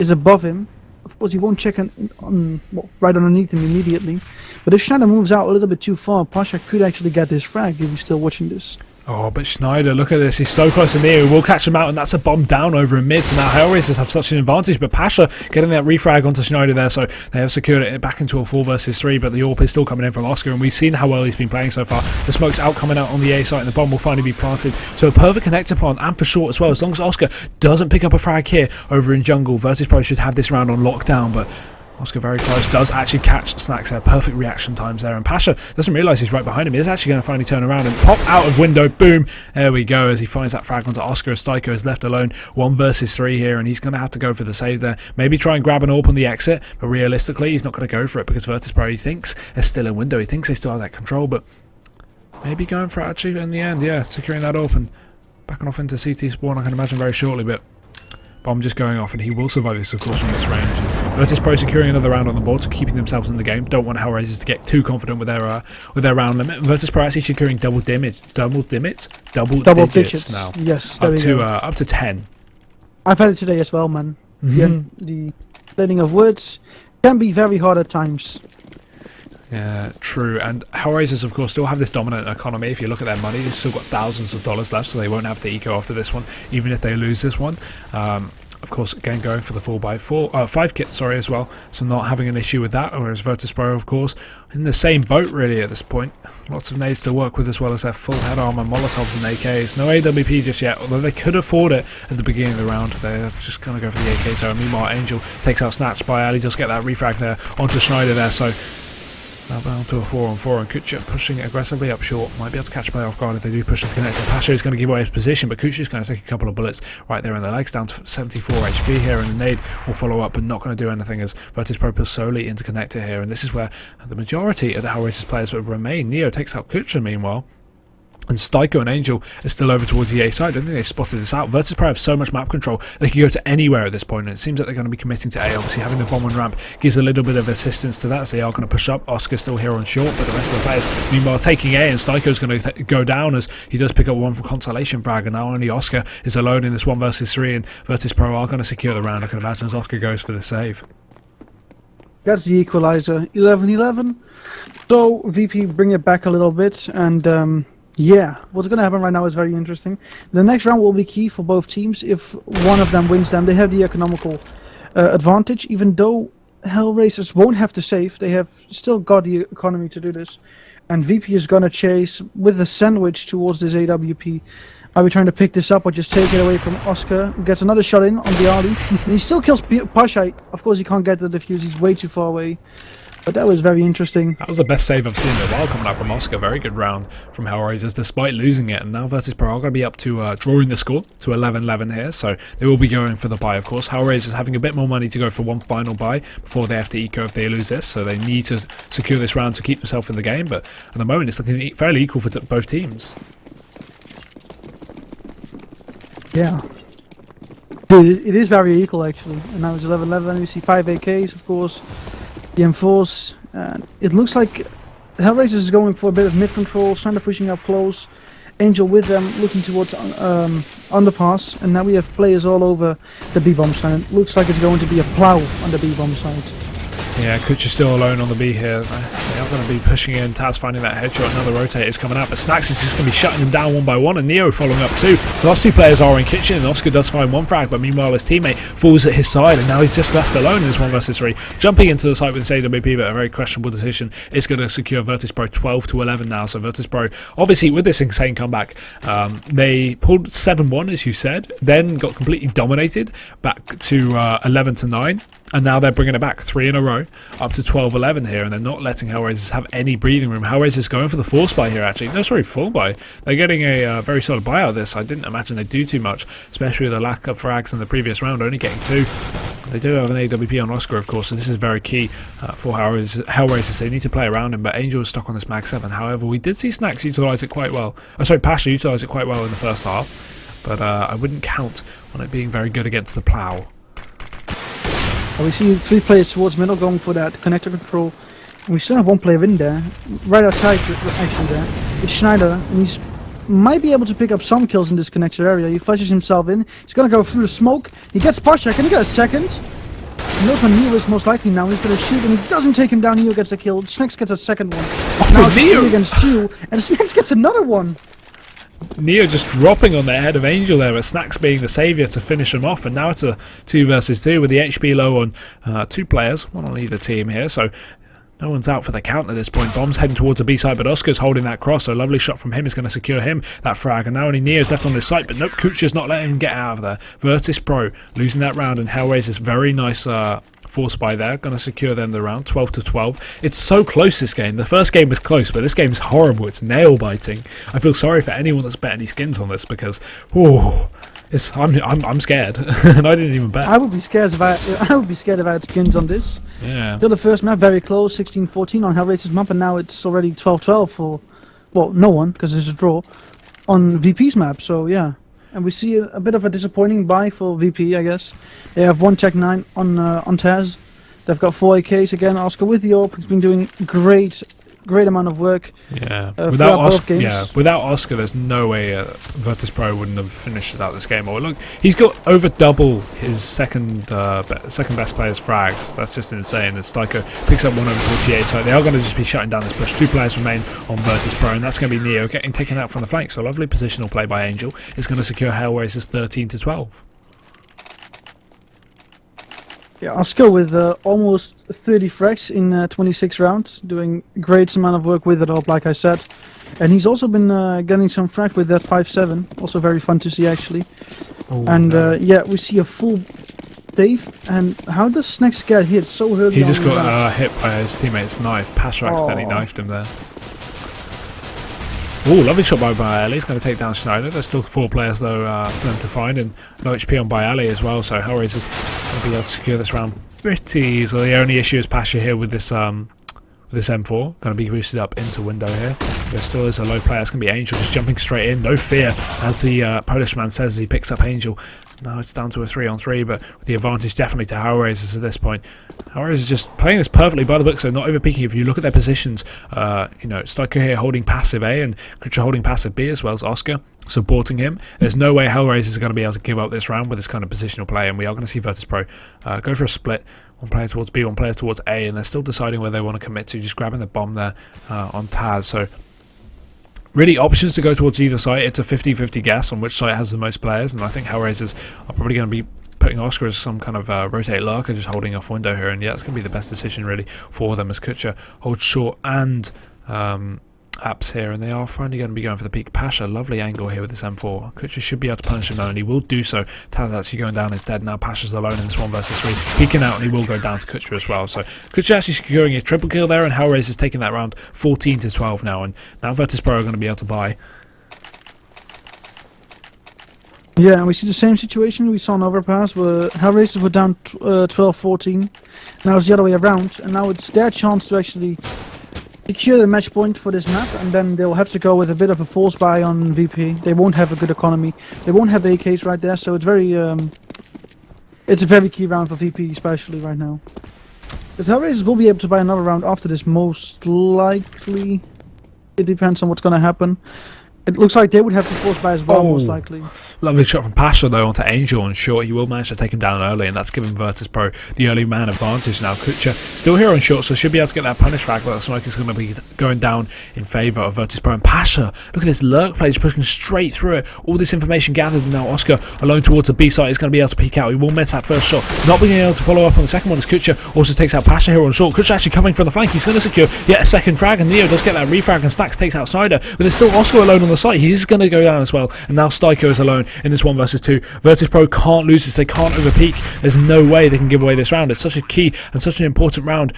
is above him. Of course, he won't check right underneath him immediately. But if Schneider moves out a little bit too far, Pasha could actually get this frag if he's still watching this. Oh, but Schneider, look at this. He's so close to near. We'll catch him out, and that's a bomb down over in mid. So now HellRaisers have such an advantage. But Pasha getting that refrag onto Schneider there, so they have secured it back into a 4 versus 3. But the AWP is still coming in from Oscar, and we've seen how well he's been playing so far. The smoke's out coming out on the A site, and the bomb will finally be planted. So a perfect connector plant, and for short as well. As long as Oscar doesn't pick up a frag here over in jungle, Virtus.pro should have this round on lockdown. But Oscar very close, does actually catch Snacks there. Perfect reaction times there, and Pasha doesn't realise he's right behind him. He's actually going to finally turn around and pop out of window. Boom! There we go, as he finds that frag onto Oscar. As Styko is left alone 1 versus 3 here, and he's going to have to go for the save there. Maybe try and grab an AWP on the exit, but realistically he's not going to go for it because Virtus.pro, he thinks, is still in window. He thinks they still have that control, but maybe going for it actually in the end. Yeah, securing that AWP and backing off into CT spawn, I can imagine, very shortly, but bomb just going off, and he will survive this, of course, from this range. Virtus.pro securing another round on the board, so keeping themselves in the game. Don't want HellRaisers to get too confident with their round limit. Virtus.pro actually securing double digits now. Yes, up to 10. I've had it today as well, man. The learning of words can be very hard at times. Yeah, true. And HellRaisers, of course, still have this dominant economy. If you look at their money, they've still got thousands of dollars left, so they won't have to eco after this one, even if they lose this one. Of course, again, going for the 4x5 kit, sorry, as well, so not having an issue with that, whereas Virtus.pro, of course, in the same boat, really, at this point. Lots of nades to work with, as well as their full head armor, Molotovs and AKs. No AWP just yet, although they could afford it at the beginning of the round. They're just going to go for the AK, so meanwhile, Angel takes out Snatch by Ali, just get that refrag there onto Schneider there, so Now down to a 4-on-4, and Kucha pushing aggressively up short. Might be able to catch play off guard if they do push into connector. Pasha is going to give away his position, but Kucha's going to take a couple of bullets right there in the legs, down to 74 HP here, and the nade will follow up, but not going to do anything as Virtus.pro pulls solely into connector here, and this is where the majority of the HellRaisers players will remain. Neo takes out Kucha meanwhile. And Styko and Angel are still over towards the A side. I don't think they spotted this out. Virtus.pro have so much map control, they can go to anywhere at this point, and it seems like they're going to be committing to A. Obviously, having the bomb and ramp gives a little bit of assistance to that, as they are going to push up. Oscar still here on short, but the rest of the players, meanwhile, taking A, and Styko's going to go down as he does pick up one from Consolation Frag, and now only Oscar is alone in this 1 versus 3, and Virtus.pro are going to secure the round, I can imagine, as Oscar goes for the save. That's the equalizer, 11-11. So VP bring it back a little bit, and yeah, what's going to happen right now is very interesting. The next round will be key for both teams. If one of them wins them, they have the economical advantage, even though HellRaisers won't have to save. They have still got the economy to do this. And VP is going to chase with a sandwich towards this AWP. Are we trying to pick this up or just take it away from Oscar, who gets another shot in on the Ali. And he still kills Pasha. Of course, he can't get the defuse. He's way too far away. But that was very interesting. That was the best save I've seen in a while coming out from Oscar. Very good round from HellRaisers despite losing it. And now Virtus.pro are going to be up to drawing the score to 11-11 here. So they will be going for the buy, of course. HellRaisers having a bit more money to go for one final buy before they have to eco if they lose this. So they need to secure this round to keep themselves in the game. But at the moment, it's looking fairly equal for both teams. Yeah. It is very equal, actually. And now it's 11-11. We see 5 AKs, of course. The M4s, it looks like HellRaisers is going for a bit of mid control, Sander pushing up close, Angel with them looking towards underpass, and now we have players all over the B-bomb side. It looks like it's going to be a plow on the B-bomb side. Yeah, Kucha's still alone on the B here. They are going to be pushing in. Taz finding that headshot. Another rotate is coming out, but Snacks is just going to be shutting them down one by one, and Neo following up too. The last two players are in kitchen, and Oscar does find one frag, but meanwhile his teammate falls at his side, and now he's just left alone in this 1 versus 3. Jumping into the site with this AWP, but a very questionable decision. It's going to secure Virtus.pro 12-11 now. So Virtus.pro, obviously with this insane comeback, they pulled 7-1 as you said, then got completely dominated back to 11-9. And now they're bringing it back 3 in a row, up to 12-11 here, and they're not letting HellRaisers have any breathing room. HellRaisers going for the force buy here, actually. No, sorry, full buy. They're getting a very solid buy out of this. I didn't imagine they'd do too much, especially with the lack of frags in the previous round, only getting 2. They do have an AWP on Oscar, of course, so this is very key for HellRaisers. They need to play around him, but Angel is stuck on this Mag 7. However, we did see Snacks utilise it quite well. Oh, sorry, Pasha utilised it quite well in the first half, but I wouldn't count on it being very good against the plow. We see 3 players towards middle going for that connector control. And we still have 1 player in there, right outside actually there. It's Schneider, and he might be able to pick up some kills in this connector area. He flashes himself in, he's gonna go through the smoke, he gets Pasha, can he get a second? He knows when Neo is most likely now, he's gonna shoot and he doesn't take him down, Neo gets the kill, Snacks gets a second one. Now it's 3 against 2, and Snacks gets another one! Neo just dropping on the head of Angel there, with Snacks being the saviour to finish him off, and now it's a 2 versus 2 with the HP low on 2 players, 1 on either team here, so no one's out for the count at this point. Bomb's heading towards the B side, but Oscar's holding that cross, so a lovely shot from him is going to secure him that frag, and now only Neo's left on this site, but nope, Kucha's not letting him get out of there. Virtus.pro losing that round, and HellRaisers very nice force buy there, going to secure them the round, 12-12. It's so close, this game. The first game was close, but this game is horrible. It's nail biting. I feel sorry for anyone that's bet any skins on this, because whoa, I'm scared, and I didn't even bet. I would be scared if I had skins on this. Yeah. Still the first map very close, 16-14 on HellRaisers map, and now it's already 12-12 for, well, no one, because it's a draw on VP's map. So yeah. And we see a bit of a disappointing buy for VP, I guess. They have 1 Tech 9 on Taz. They've got 4 AKs again. Oscar with the AWP. He's been doing great amount of work. Yeah. Without Oscar, there's no way Virtus.pro wouldn't have finished out this game. Or look, he's got over double his second best player's frags. That's just insane. And Styko picks up 1 over 48, so they are going to just be shutting down this push. 2 players remain on Virtus.pro, and that's going to be Neo getting taken out from the flank. So lovely positional play by Angel is going to secure HellRaisers 13-12. Yeah, Oscar with almost 30 frags in 26 rounds, doing great amount of work with it all, like I said. And he's also been getting some frag with that 5-7, also very fun to see actually. Oh, and yeah, we see a full safe. And how does Snacks get hit so early? He just got hit by his teammate's knife. Pasha accidentally knifed him there. Ooh, lovely shot by Bailey. He's going to take down Schneider. There's still 4 players though for them to find, and no HP on Bailey as well. So HellRaisers going to be able to secure this round pretty easily. The only issue is Pasha here with this M4, going to be boosted up into window here. There still is a low player. It's going to be Angel just jumping straight in, no fear, as the Polish man says as he picks up Angel. No, it's down to a 3-on-3, but with the advantage definitely to HellRaisers at this point. HellRaisers is just playing this perfectly by the book, so not overpeaking. If you look at their positions, you know, Steiker here holding passive A and Kutcher holding passive B, as well as Oscar supporting him. There's no way HellRaisers are going to be able to give up this round with this kind of positional play, and we are going to see Virtus.pro go for a split. One player towards B, one player towards A, and they're still deciding where they want to commit to, just grabbing the bomb there on Taz. So really options to go towards either side. It's a 50-50 guess on which side has the most players, and I think HellRaisers are probably going to be putting Oscar as some kind of rotate lurker, just holding off window here, and yeah, it's going to be the best decision really for them as Kutcher holds short and apps here, and they are finally going to be going for the peak. Pasha, lovely angle here with this M4. Kutcher should be able to punish him though, and he will do so. Taz actually going down instead. Now Pasha's alone in this 1v3, peeking out, and he will go down to Kutcher as well. So Kutcher actually securing a triple kill there, and HellRaisers taking that round 14-12 now, and now Virtus.pro are going to be able to buy. Yeah, and we see the same situation we saw in Overpass, where HellRaisers were down 12-14. Now it's the other way around, and now it's their chance to actually secure the match point for this map, and then they'll have to go with a bit of a force buy on VP. They won't have a good economy. They won't have AKs right there, so it's a very key round for VP, especially right now. Because HellRaisers will be able to buy another round after this, most likely. It depends on what's going to happen. It looks like they would have to force buy as well, most likely. Lovely shot from Pasha though onto Angel on short. He will manage to take him down early, and that's given Virtus.pro the early man advantage now. Kutcher still here on short, so should be able to get that punish frag, but the smoke is going to be going down in favour of Virtus.pro. And Pasha, look at this lurk play, just pushing straight through it. All this information gathered, and now Oscar alone towards the B side is going to be able to peek out. He will miss that first shot, not being able to follow up on the second one as Kutcher also takes out Pasha here on short. Kutcher actually coming from the flank. He's going to secure yet a second frag, and Neo does get that refrag, and Stacks takes out Snyder, but there's still Oscar alone on the site. He's going to go down as well, and now Steiker is alone in this 1v2. Virtus.pro can't lose this. They can't overpeak. There's no way they can give away this round. It's such a key and such an important round,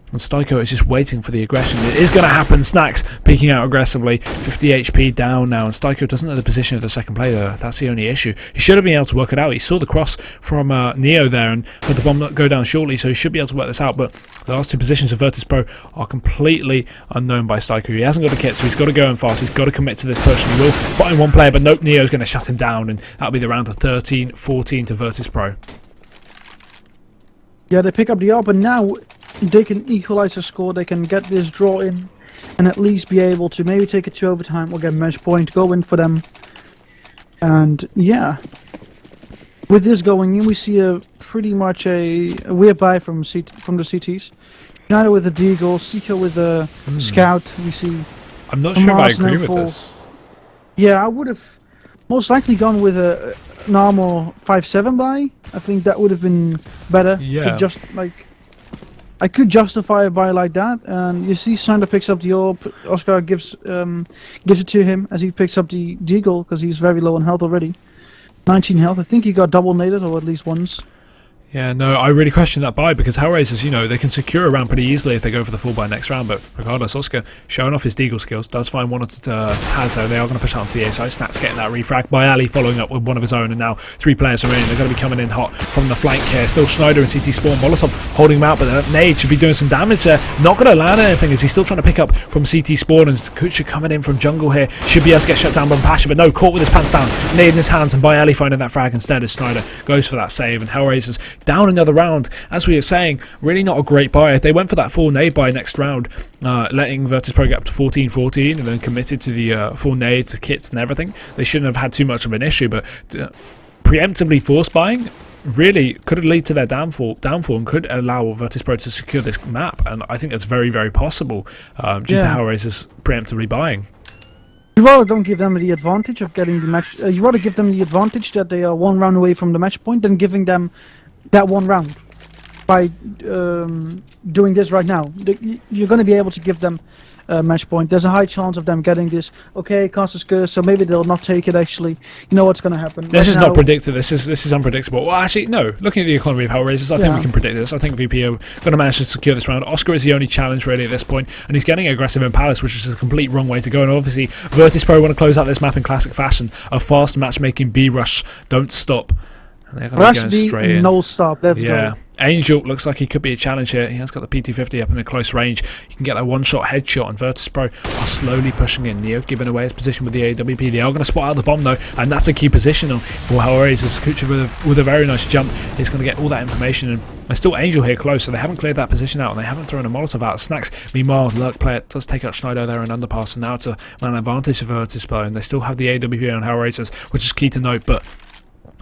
and Steiker is just waiting for the aggression. It is going to happen. Snacks peeking out aggressively, 50 HP down now, and Steiker doesn't know the position of the second player. That's the only issue. He should have been able to work it out. He saw the cross from Neo there and had the bomb go down shortly, so he should be able to work this out, but the last two positions of Virtus.pro are completely unknown by Steiker. He hasn't got a kit, so he's got to go in fast. He's got to commit to this push, and he will find one player, but nope, Neo's going to shut him down, and that'll be the round of 13-14 to Virtus.pro. Yeah, they pick up the AWP, but now they can equalize the score. They can get this draw in, and at least be able to maybe take it to overtime or get a match point, go in for them. And yeah, with this going in, we see a pretty much a weird buy from the CTs. Schneider with the Deagle, Seeker with the Scout. We see. I'm not sure if I agree with this. Yeah, I would have most likely gone with a normal 5-7 buy. I think that would have been better. Yeah. To just like, I could justify a buy like that. And you see, Sander picks up the AWP. Oscar gives it to him as he picks up the Deagle because he's very low on health already. 19 health. I think he got double naded, or at least once. Yeah, no, I really question that buy, because HellRaisers, you know, they can secure a round pretty easily if they go for the full buy next round, but regardless, Oscar showing off his Deagle skills, does find one to Taz, so they are going to push out to the A side. Snats getting that refrag by Ali, following up with one of his own, and now 3 players are in. They're going to be coming in hot from the flank here. Still Schneider and CT Spawn. Molotov holding him out, but the nade should be doing some damage there. Not going to land anything as he's still trying to pick up from CT Spawn, and Kutcher coming in from jungle here. Should be able to get shut down by Pasha, but no, caught with his pants down. Nade in his hands, and by Ali finding that frag instead as Schneider goes for that save, and HellRaisers down another round. As we were saying, really not a great buy. If they went for that full nade buy next round, letting Virtus.pro get up to 14-14 and then committed to the full nades, the kits and everything, they shouldn't have had too much of an issue, but preemptively force buying really could lead to their downfall and could allow Virtus.pro to secure this map, and I think that's very, very possible due to HellRaisers preemptively buying. You rather don't give them the advantage of getting the match. You rather give them the advantage that they are one round away from the match point than giving them that one round. by doing this right now. You're going to be able to give them match point. There's a high chance of them getting this. Okay, cast is cursed, so maybe they'll not take it. Actually, you know what's going to happen. This is not predicted. This is unpredictable. Well, actually, no. Looking at the economy of HellRaisers, I think we can predict this. I think VP are going to manage to secure this round. Oscar is the only challenge really at this point, and he's getting aggressive in Palace, which is a complete wrong way to go. And obviously, Virtus.pro want to close out this map in classic fashion. A fast matchmaking B rush. Don't stop. And they're going to be going straight in. No stop. Let's go. go. Angel looks like he could be a challenge here. He has got the PT50 up in a close range. You can get that one-shot headshot, and Virtus.pro are slowly pushing in. Neo giving away his position with the AWP. They are going to spot out the bomb though, and that's a key position for HellRaisers. Kucha with a very nice jump is going to get all that information, and there's still Angel here close, so they haven't cleared that position out, and they haven't thrown a Molotov out. Snacks, meanwhile, Lurk player does take out Schneider there and underpass, and now it's an advantage for Virtus.pro, and they still have the AWP on HellRaisers, which is key to note, but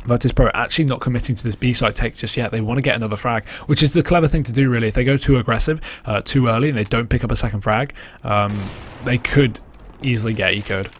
Virtus.pro actually not committing to this B-side take just yet. They want to get another frag, which is the clever thing to do really. If they go too aggressive, too early, and they don't pick up a second frag, they could easily get ecoed.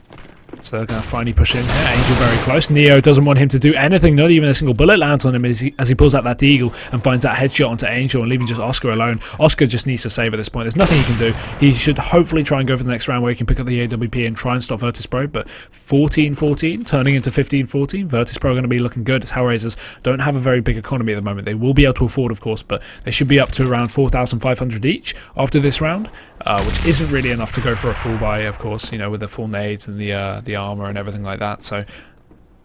So they're going to finally push in here. Angel very close. Neo doesn't want him to do anything. Not even a single bullet lands on him as he pulls out that deagle and finds that headshot onto Angel and leaving just Oscar alone. Oscar just needs to save at this point. There's nothing he can do. He should hopefully try and go for the next round where he can pick up the AWP and try and stop Virtus.pro. But 14-14 turning into 15-14. Virtus.pro are going to be looking good as HellRaisers don't have a very big economy at the moment. They will be able to afford, of course, but they should be up to around 4,500 each after this round, which isn't really enough to go for a full buy, of course, you know, with the full nades and the armor and everything like that. So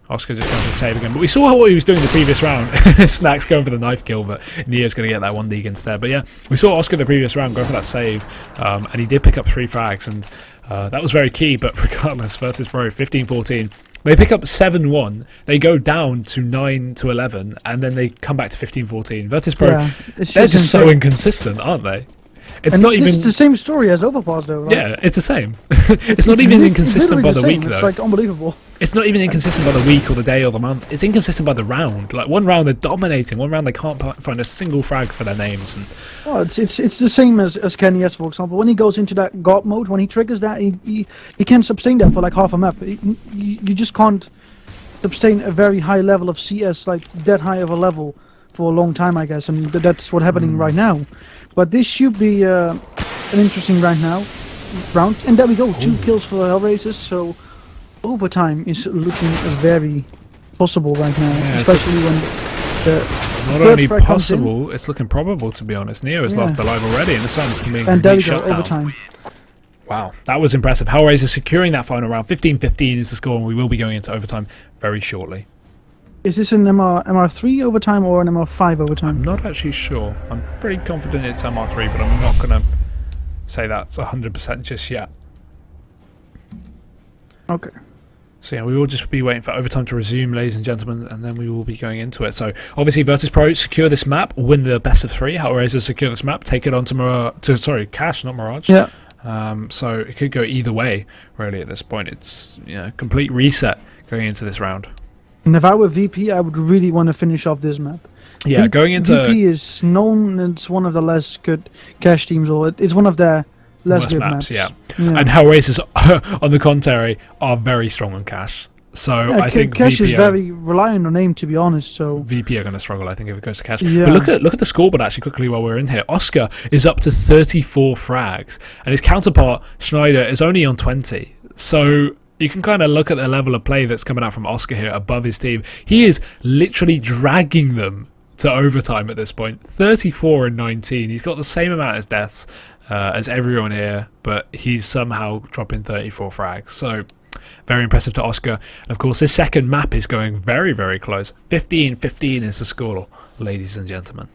Oscar just going for the save again, but we saw what he was doing in the previous round. Snacks going for the knife kill, but Neo's going to get that one dig instead. But yeah, we saw Oscar the previous round go for that save, and he did pick up 3 frags, and that was very key. But regardless, Virtus.pro 15-14. They pick up 7-1, they go down to 9-11, and then they come back to 15-14. Virtus.pro, they're just so inconsistent, aren't they? It's not even the same story as Overpass though, right? Yeah, it's the same. It's not even inconsistent by the week though. It's like unbelievable. It's not even inconsistent by the week or the day or the month. It's inconsistent by the round. Like one round they're dominating, one round they can't find a single frag for their names. And oh, it's the same as Kenny S, for example. When he goes into that God mode, when he triggers that, he can sustain that for like half a map. You just can't sustain a very high level of CS, like that high of a level, for a long time, I guess, and that's what's happening right now. But this should be an interesting round, and there we go, 2 kills for HellRaisers. So overtime is looking very possible right now, especially when the not only possible, it's looking probable, to be honest. Neo is locked alive already, and the Sun's being and there we go, overtime. Wow, that was impressive. HellRaisers securing that final round. 15-15 is the score, and we will be going into overtime very shortly. Is this an MR3 overtime or an MR5 overtime? I'm not actually sure. I'm pretty confident it's MR3, but I'm not going to say that's 100% just yet. Okay. So yeah, we will just be waiting for overtime to resume, ladies and gentlemen, and then we will be going into it. So obviously Virtus.pro secure this map, win the best of 3. HellRaisers secure this map, take it on to Cash, not Mirage. Yeah. So it could go either way, really, at this point. It's, you know, complete reset going into this round. And if I were VP, I would really want to finish off this map. Yeah, going into VP is known as one of the less good cash teams, or it's one of their less good maps. Yeah. And HellRaisers, on the contrary, are very strong on cash. So I think cash VP is very reliant on aim, to be honest. So VP are going to struggle, I think, if it goes to cash. Yeah. But look at the scoreboard actually quickly while we're in here. Oscar is up to 34 frags, and his counterpart Schneider is only on 20. So you can kind of look at the level of play that's coming out from Oscar here above his team. He is literally dragging them to overtime at this point. 34 and 19. He's got the same amount of deaths as everyone here, but he's somehow dropping 34 frags. So very impressive to Oscar. And of course, this second map is going very, very close. 15-15 is the score, ladies and gentlemen.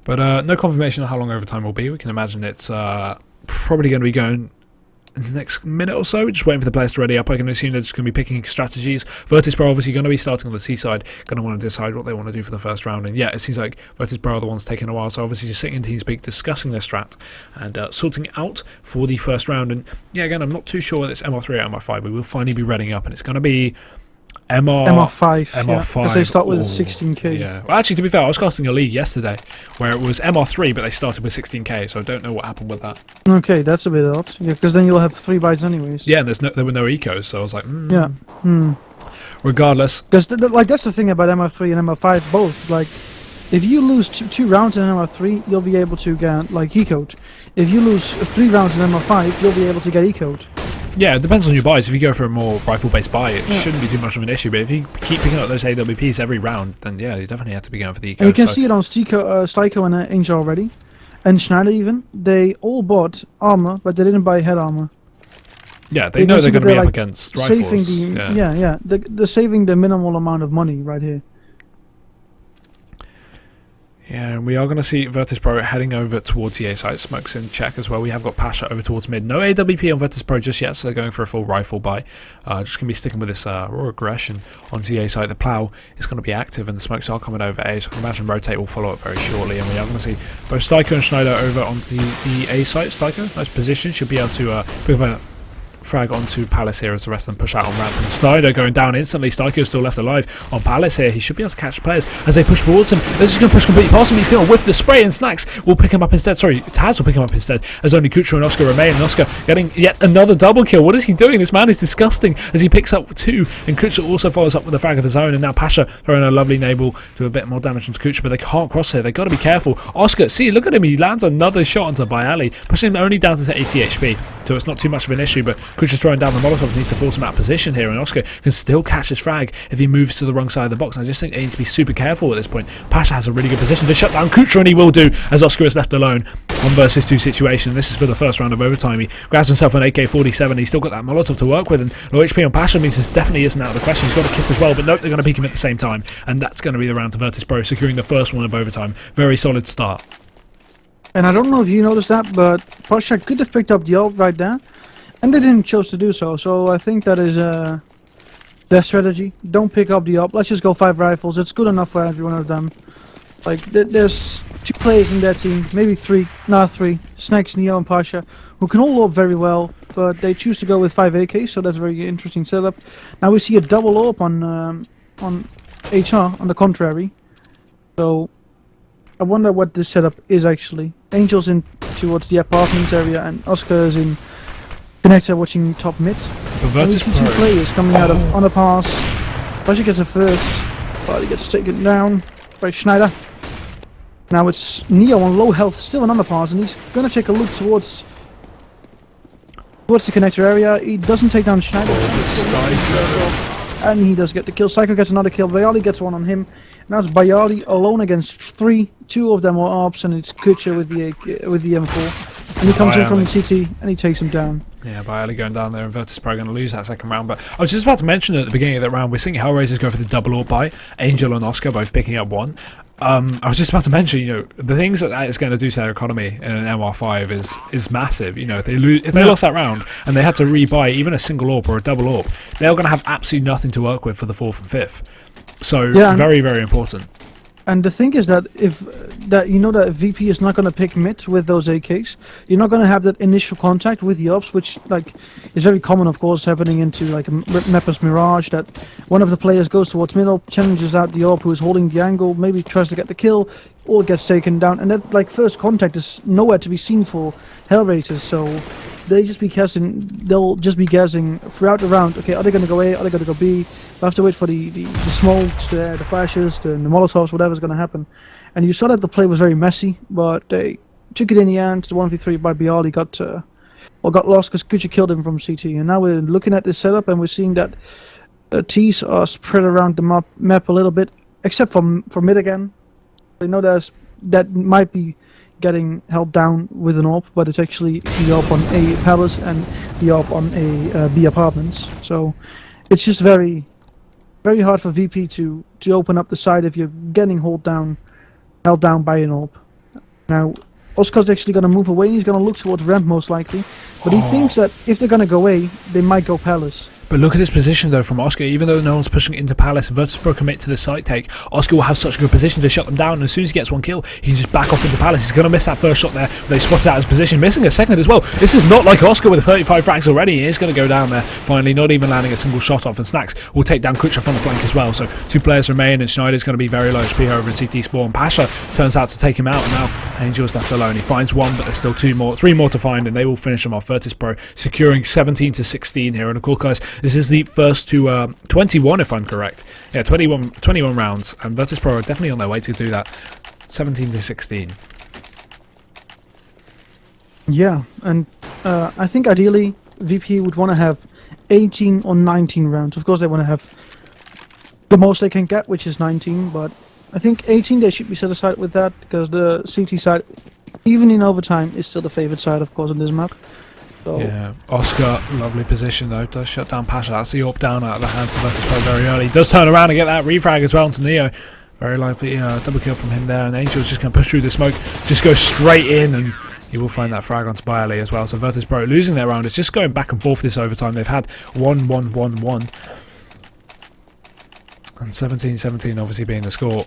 But no confirmation of how long overtime will be. We can imagine it's probably going to be going in the next minute or so. Just waiting for the players to ready up. I can assume they're just going to be picking strategies. Virtus.pro obviously going to be starting on the seaside, going to want to decide what they want to do for the first round. And yeah, it seems like Virtus.pro are the ones taking a while, so obviously just sitting in TeamSpeak discussing their strat and sorting it out for the first round. And yeah, again, I'm not too sure whether it's MR3 or MR5. We will finally be readying up, and it's going to be MR5. MR5. Because they start with ooh, 16k. Yeah. Well, actually, to be fair, I was casting a league yesterday where it was MR3, but they started with 16k, so I don't know what happened with that. Okay, that's a bit odd. Yeah, because then you'll have 3 bites anyways. Yeah, and there were no ecos, so I was like, Yeah. Regardless. Because like that's the thing about MR3 and MR5 both. Like, if you lose two rounds in MR3, you'll be able to get like ecoed. If you lose 3 rounds in MR5, you'll be able to get ecoed. Yeah, it depends on your buys. If you go for a more rifle-based buy, it shouldn't be too much of an issue. But if you keep picking up those AWPs every round, then yeah, you definitely have to be going for the eco. And you can see it on Styko and Angel already, and Schneider even. They all bought armor, but they didn't buy head armor. Yeah, they know they're going to be up against saving rifles. They're saving the minimal amount of money right here. Yeah, and we are going to see Virtus.pro heading over towards the A site. Smokes in check as well. We have got Pasha over towards mid. No AWP on Virtus.pro just yet, so they're going for a full rifle buy. Just going to be sticking with this raw aggression onto the A site. The plow is going to be active, and the smokes are coming over A, so I can imagine rotate will follow up very shortly. And we are going to see both Styko and Schneider over onto the A site. Styko, nice position, should be able to pick up a frag onto Palace here as the rest of them push out on ramp. And Snyder going down instantly. Styko is still left alive on Palace here. He should be able to catch the players as they push towards him. They're just going to push completely past him. He's going to whiff the spray, and Snacks will pick him up instead. Sorry, Taz will pick him up instead, as only Kutra and Oscar remain. And Oscar getting yet another double kill. What is he doing? This man is disgusting as he picks up 2. And Kutra also follows up with a frag of his own. And now Pasha throwing a lovely nable to a bit more damage onto Kutra, but they can't cross here. They've got to be careful. Oscar, see, look at him. He lands another shot onto Bayali, pushing him only down to 80 HP. So it's not too much of an issue, but Kutra's throwing down the Molotov. Needs to force him out of position here, and Oscar can still catch his frag if he moves to the wrong side of the box. And I just think they need to be super careful at this point. Pasha has a really good position to shut down Kutra, and he will do, as Oscar is left alone. 1 versus 2 situation. This is for the first round of overtime. He grabs himself an AK-47. He's still got that Molotov to work with, and low HP on Pasha means this definitely isn't out of the question. He's got a kit as well, but nope, they're going to peek him at the same time, and that's going to be the round to Virtus.pro, securing the first one of overtime. Very solid start. And I don't know if you noticed that, but Pasha could have picked up the ult right there. And they didn't choose to do so, so I think that is their strategy. Don't pick up the op. Let's just go 5 rifles. It's good enough for every one of them. Like, there's 2 players in their team, maybe 3, not 3, Snacks, Neo, and Pasha, who can all op very well, but they choose to go with 5 AKs, so that's a very interesting setup. Now we see a double op on HR, on the contrary. So, I wonder what this setup is actually. Angel's in towards the apartment area, and Oscar is in connector watching top mid. And we see 2 players coming out of on a pass. Pasha gets a first, but he gets taken down by Schneider. Now it's Neo on low health, still an underpass, and he's gonna take a look towards the connector area. He doesn't take down Schneider. And he does get the kill. Styko gets another kill. Bayali gets one on him. Now it's Bayali alone against 3. 2 of them are ops, and it's Kucha with the M4. And he comes in from the CT and he takes him down. Yeah, Bayali going down there, and Virtus.pro going to lose that second round. But I was just about to mention at the beginning of that round, we're seeing HellRaisers go for the double AWP buy. Angel and Oscar both picking up 1. I was just about to mention, you know, the things that is going to do to their economy in an MR5 is massive. You know, if they lost that round and they had to rebuy even a single AWP or a double AWP, they're going to have absolutely nothing to work with for the 4th and 5th. So very, very important. And the thing is that you know that VP is not going to pick mid with those AKs. You're not going to have that initial contact with the ops, which like is very common, of course, happening into like a mapper's mirage. That one of the players goes towards middle, challenges out the op who is holding the angle, maybe tries to get the kill, or gets taken down, and that like first contact is nowhere to be seen for HellRaisers. So they'll just be guessing throughout the round. Okay, are they going to go A? Are they going to go B? We'll have to wait for the smokes, the flashes, the Molotovs, whatever's going to happen. And you saw that the play was very messy, but they took it in the end. The 1v3 by Bialy got lost because Kucha killed him from CT. And now we're looking at this setup and we're seeing that the T's are spread around the map a little bit, except for mid again. They know that might be getting held down with an AWP, but it's actually the AWP on A palace and the AWP on A B apartments. So it's just very, very hard for VP to open up the side if you're getting held down by an AWP. Now Oscar's actually going to move away and he's going to look towards ramp most likely, but he thinks that if they're going to go A, they might go palace. But look at this position though from Oscar. Even though no one's pushing into Palace, Virtus.pro commit to the site take. Oscar will have such a good position to shut them down, and as soon as he gets one kill, he can just back off into Palace. He's going to miss that first shot there. They spotted out his position, missing a second as well. This is not like Oscar with 35 frags already. He is going to go down there finally, not even landing a single shot off, and Snacks will take down Kutcher on the flank as well. So 2 players remain, and Schneider's going to be very low HP over in CT spawn. Pasha turns out to take him out, and now Angel's left alone. He finds one, but there's still 3 more to find, and they will finish him off. Virtus.pro securing 17-16 here, and of course guys, this is the first to 21 if I'm correct. Yeah, 21 rounds, and Virtus.pro are definitely on their way to do that. 17-16. Yeah, and I think ideally VP would want to have 18 or 19 rounds. Of course they want to have the most they can get, which is 19, but I think 18 they should be satisfied with that, because the CT side, even in overtime, is still the favourite side, of course, on this map. So yeah, Oscar, lovely position though, does shut down Pasha. That's the AWP down out of the hands of Virtus.pro very early. Does turn around and get that refrag as well onto Neo. Very likely double kill from him there, and Angel's just going to push through the smoke, just go straight in, and he will find that frag onto Byerly as well. So Virtus.pro losing their round. It's just going back and forth this overtime. They've had 1-1-1-1. And 17-17 obviously being the score.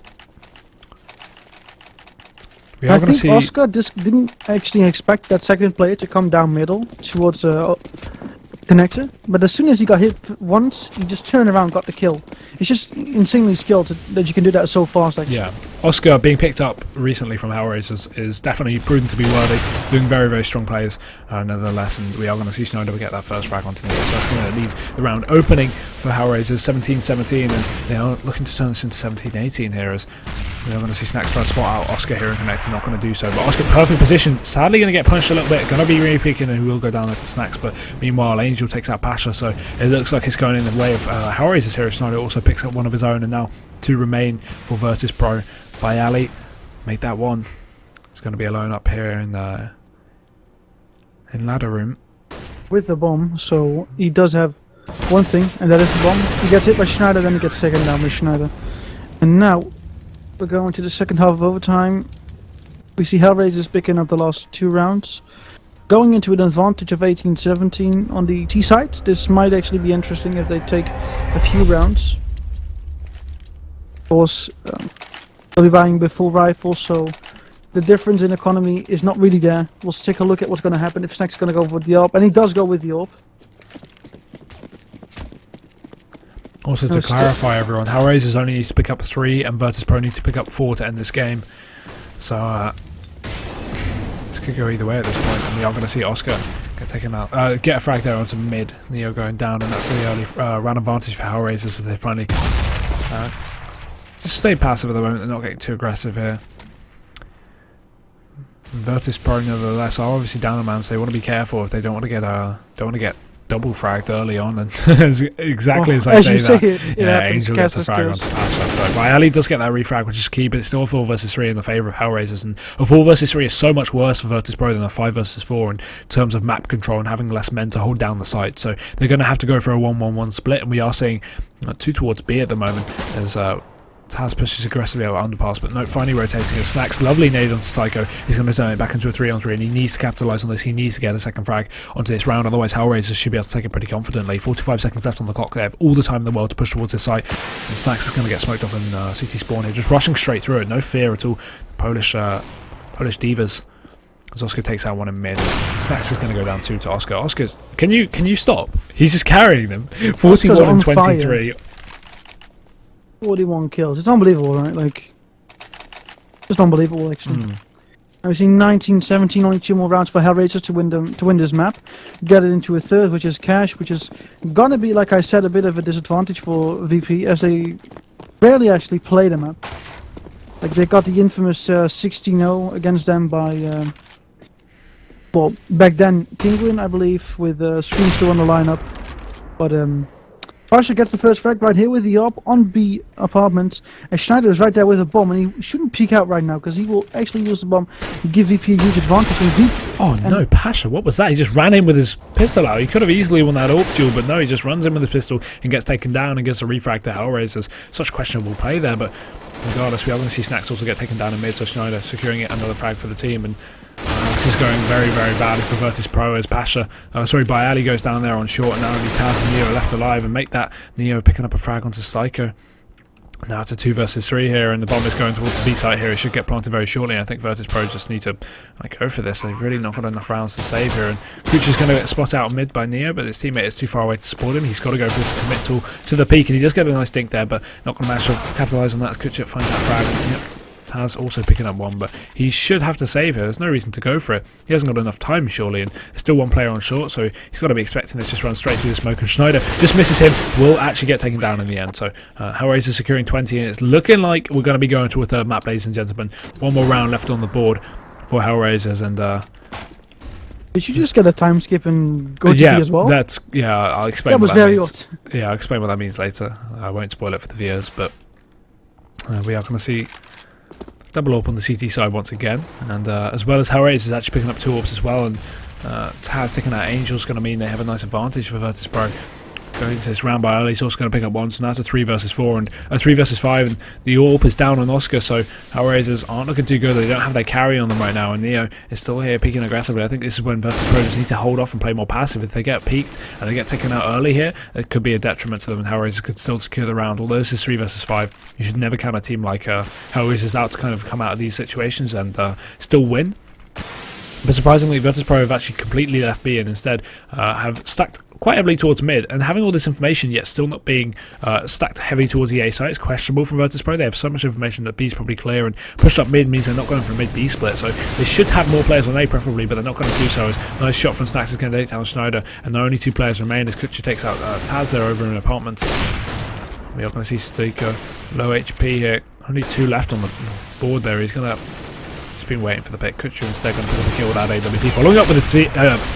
We are I going to think see Oscar just didn't actually expect that second player to come down middle towards connector, but as soon as he got hit once, he just turned around, got the kill. It's just insanely skilled that you can do that so fast. Actually. Yeah, Oscar being picked up recently from HellRaisers is definitely proven to be worthy, doing very, very strong plays nevertheless, and we are going to see Schneider get that first frag onto the so that's going to leave the round opening for HellRaisers 17-17, and they are looking to turn this into 17-18 here, as we are going to see Snacks try to spot out Oscar here and connect, not going to do so, but Oscar perfect position, sadly going to get punched a little bit, going to be re-peeking, and he will go down there to Snacks, but meanwhile Angel takes out Pasha, so it looks like it's going in the way of HellRaisers here. Schneider also picks up one of his own, and now 2 remain for Virtus.pro. By Ali, make that 1. He's going to be alone up here in ladder room with the bomb, so he does have one thing, and that is the bomb. He gets hit by Schneider, then he gets taken down by Schneider. And now we're going to the second half of overtime. We see HellRaisers picking up the last 2 rounds, going into an advantage of 18-17 on the T side. This might actually be interesting if they take a few rounds. Of course, they'll be buying with full rifles, so the difference in economy is not really there. We'll take a look at what's going to happen if Snack's going to go with the AWP, and he does go with the AWP. Also to clarify everyone, HellRaisers only needs to pick up 3 and Virtus.pro need to pick up 4 to end this game. So this could go either way at this point, and we are going to see Oscar get taken out, get a frag there onto mid, Neo going down, and that's the early round advantage for HellRaisers as they finally just stay passive at the moment. They're not getting too aggressive here. Virtus.pro nevertheless are obviously down a man, so they want to be careful if they don't want to get double fragged early on, and exactly as I say that, yeah, Angel gets a frag onto Pasha. So Byali does get that refrag, which is key, but it's still a 4 versus 3 in the favour of HellRaisers, and a 4 versus 3 is so much worse for Virtus.pro than a 5 versus 4 in terms of map control and having less men to hold down the site. So they're going to have to go for a 1-1-1 split, and we are seeing 2 towards B at the moment as Taz pushes aggressively out underpass, but no, finally rotating his Snacks. Lovely nade onto Psycho. He's going to turn it back into a 3-on-3, and he needs to capitalise on this. He needs to get a second frag onto this round, otherwise HellRaisers should be able to take it pretty confidently. 45 seconds left on the clock. They have all the time in the world to push towards this site, and Snacks is going to get smoked off in CT spawn here, just rushing straight through it, no fear at all. Polish divas. As Oscar takes out one in mid, Snacks is going to go down 2 to Oscar. Oscar, can you stop? He's just carrying them. 41 and 23. 41 kills. It's unbelievable, right? Like, just unbelievable, actually. I've seen 19-17, only 2 more rounds for HellRaisers to win this map. Get it into a third, which is cash, which is gonna be, like I said, a bit of a disadvantage for VP, as they rarely actually play the map. Like, they got the infamous 16-0 against them by, well, back then, Penguin, I believe, with Scream still on the lineup. But, Pasha gets the first frag right here with the AWP on B apartments, and Schneider is right there with a bomb, and he shouldn't peek out right now because he will actually use the bomb to give VP a huge advantage. Oh no, Pasha, what was that? He just ran in with his pistol out. He could have easily won that AWP duel, but no, he just runs in with his pistol and gets taken down and gets a refrag to HellRaisers. Such questionable play there, but regardless, we are going to see Snacks also get taken down in mid, so Schneider securing it, another frag for the team, and This is going very, very badly for Virtus.pro as Pasha, Bialy goes down there on short, and now only Taz and Neo are left alive, and make that Neo picking up a frag onto Psycho. Now it's a 2 versus 3 here, and the bomb is going towards the B site here. It should get planted very shortly. I think Virtus.pro just need to go for this. They've really not got enough rounds to save here, and Kucha's going to get spot out mid by Neo, but his teammate is too far away to support him. He's got to go for this commit tool to the peak, and he does get a nice dink there, but not going to manage to capitalise on that as Kucha finds that frag. And, yep, Taz also picking up one, but he should have to save here. There's no reason to go for it. He hasn't got enough time, surely, and there's still one player on short, so he's got to be expecting this just run straight through the smoke, and Schneider just misses him, will actually get taken down in the end. So HellRaisers securing 20, and it's looking like we're going to be going to a third map, ladies and gentlemen. One more round left on the board for HellRaisers, and did you just get a time skip and go to V as well? I'll explain. That was very odd. Yeah, I'll explain what that means later. I won't spoil it for the viewers, but we are going to see double AWP on the CT side once again, and as well as HellRaisers is actually picking up 2 AWPs as well, and Taz taking out Angel's going to mean they have a nice advantage for Virtus.pro. Going into this round by early, he's also going to pick up 1, so now it's a 3 versus 4 and a 3 versus 5, and the AWP is down on Oscar, so HellRaisers aren't looking too good. They don't have their carry on them right now, and Neo is still here peeking aggressively. I think this is when Virtus.pro just need to hold off and play more passive. If they get peaked and they get taken out early here, it could be a detriment to them, and HellRaisers could still secure the round. Although this is 3 versus 5, you should never count a team like HellRaisers out to kind of come out of these situations and still win. But surprisingly, Virtus.pro have actually completely left B and instead have stacked quite heavily towards mid, and having all this information yet still not being stacked heavy towards the A site is questionable from Virtus.pro. They have so much information that B is probably clear, and pushed up mid means they're not going for a mid-B split, so they should have more players on A preferably, but they're not going to do so. As nice shot from Stacks is going to take down Schneider, and the only 2 players remain as Kucha takes out Taz there over in an apartment. We are going to see Sticker low HP here, only 2 left on the board there. He's going to been waiting for the pick. Kucha instead going to pick up a kill without AWP. Following up with a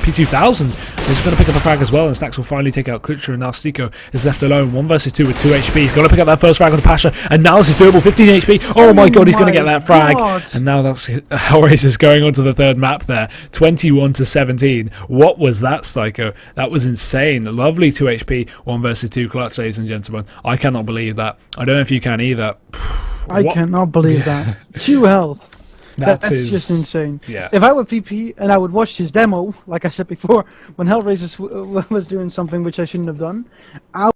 P2000, he's going to pick up a frag as well, and Stacks will finally take out Kucha, and now Stiko is left alone. 1 versus 2 with 2 HP. He's going to pick up that first frag on the Pasha, and now this is doable. 15 HP. Oh my god, he's going to get that frag. And now that's HellRaisers going on to the third map there. 21 to 17. What was that, Psycho? That was insane. Lovely 2 HP, 1 versus 2 clutch, ladies and gentlemen. I cannot believe that. I don't know if you can either. I cannot believe that. 2 health. That's just insane. Yeah. If I were VP and I would watch his demo, like I said before, when HellRaisers was doing something which I shouldn't have done, I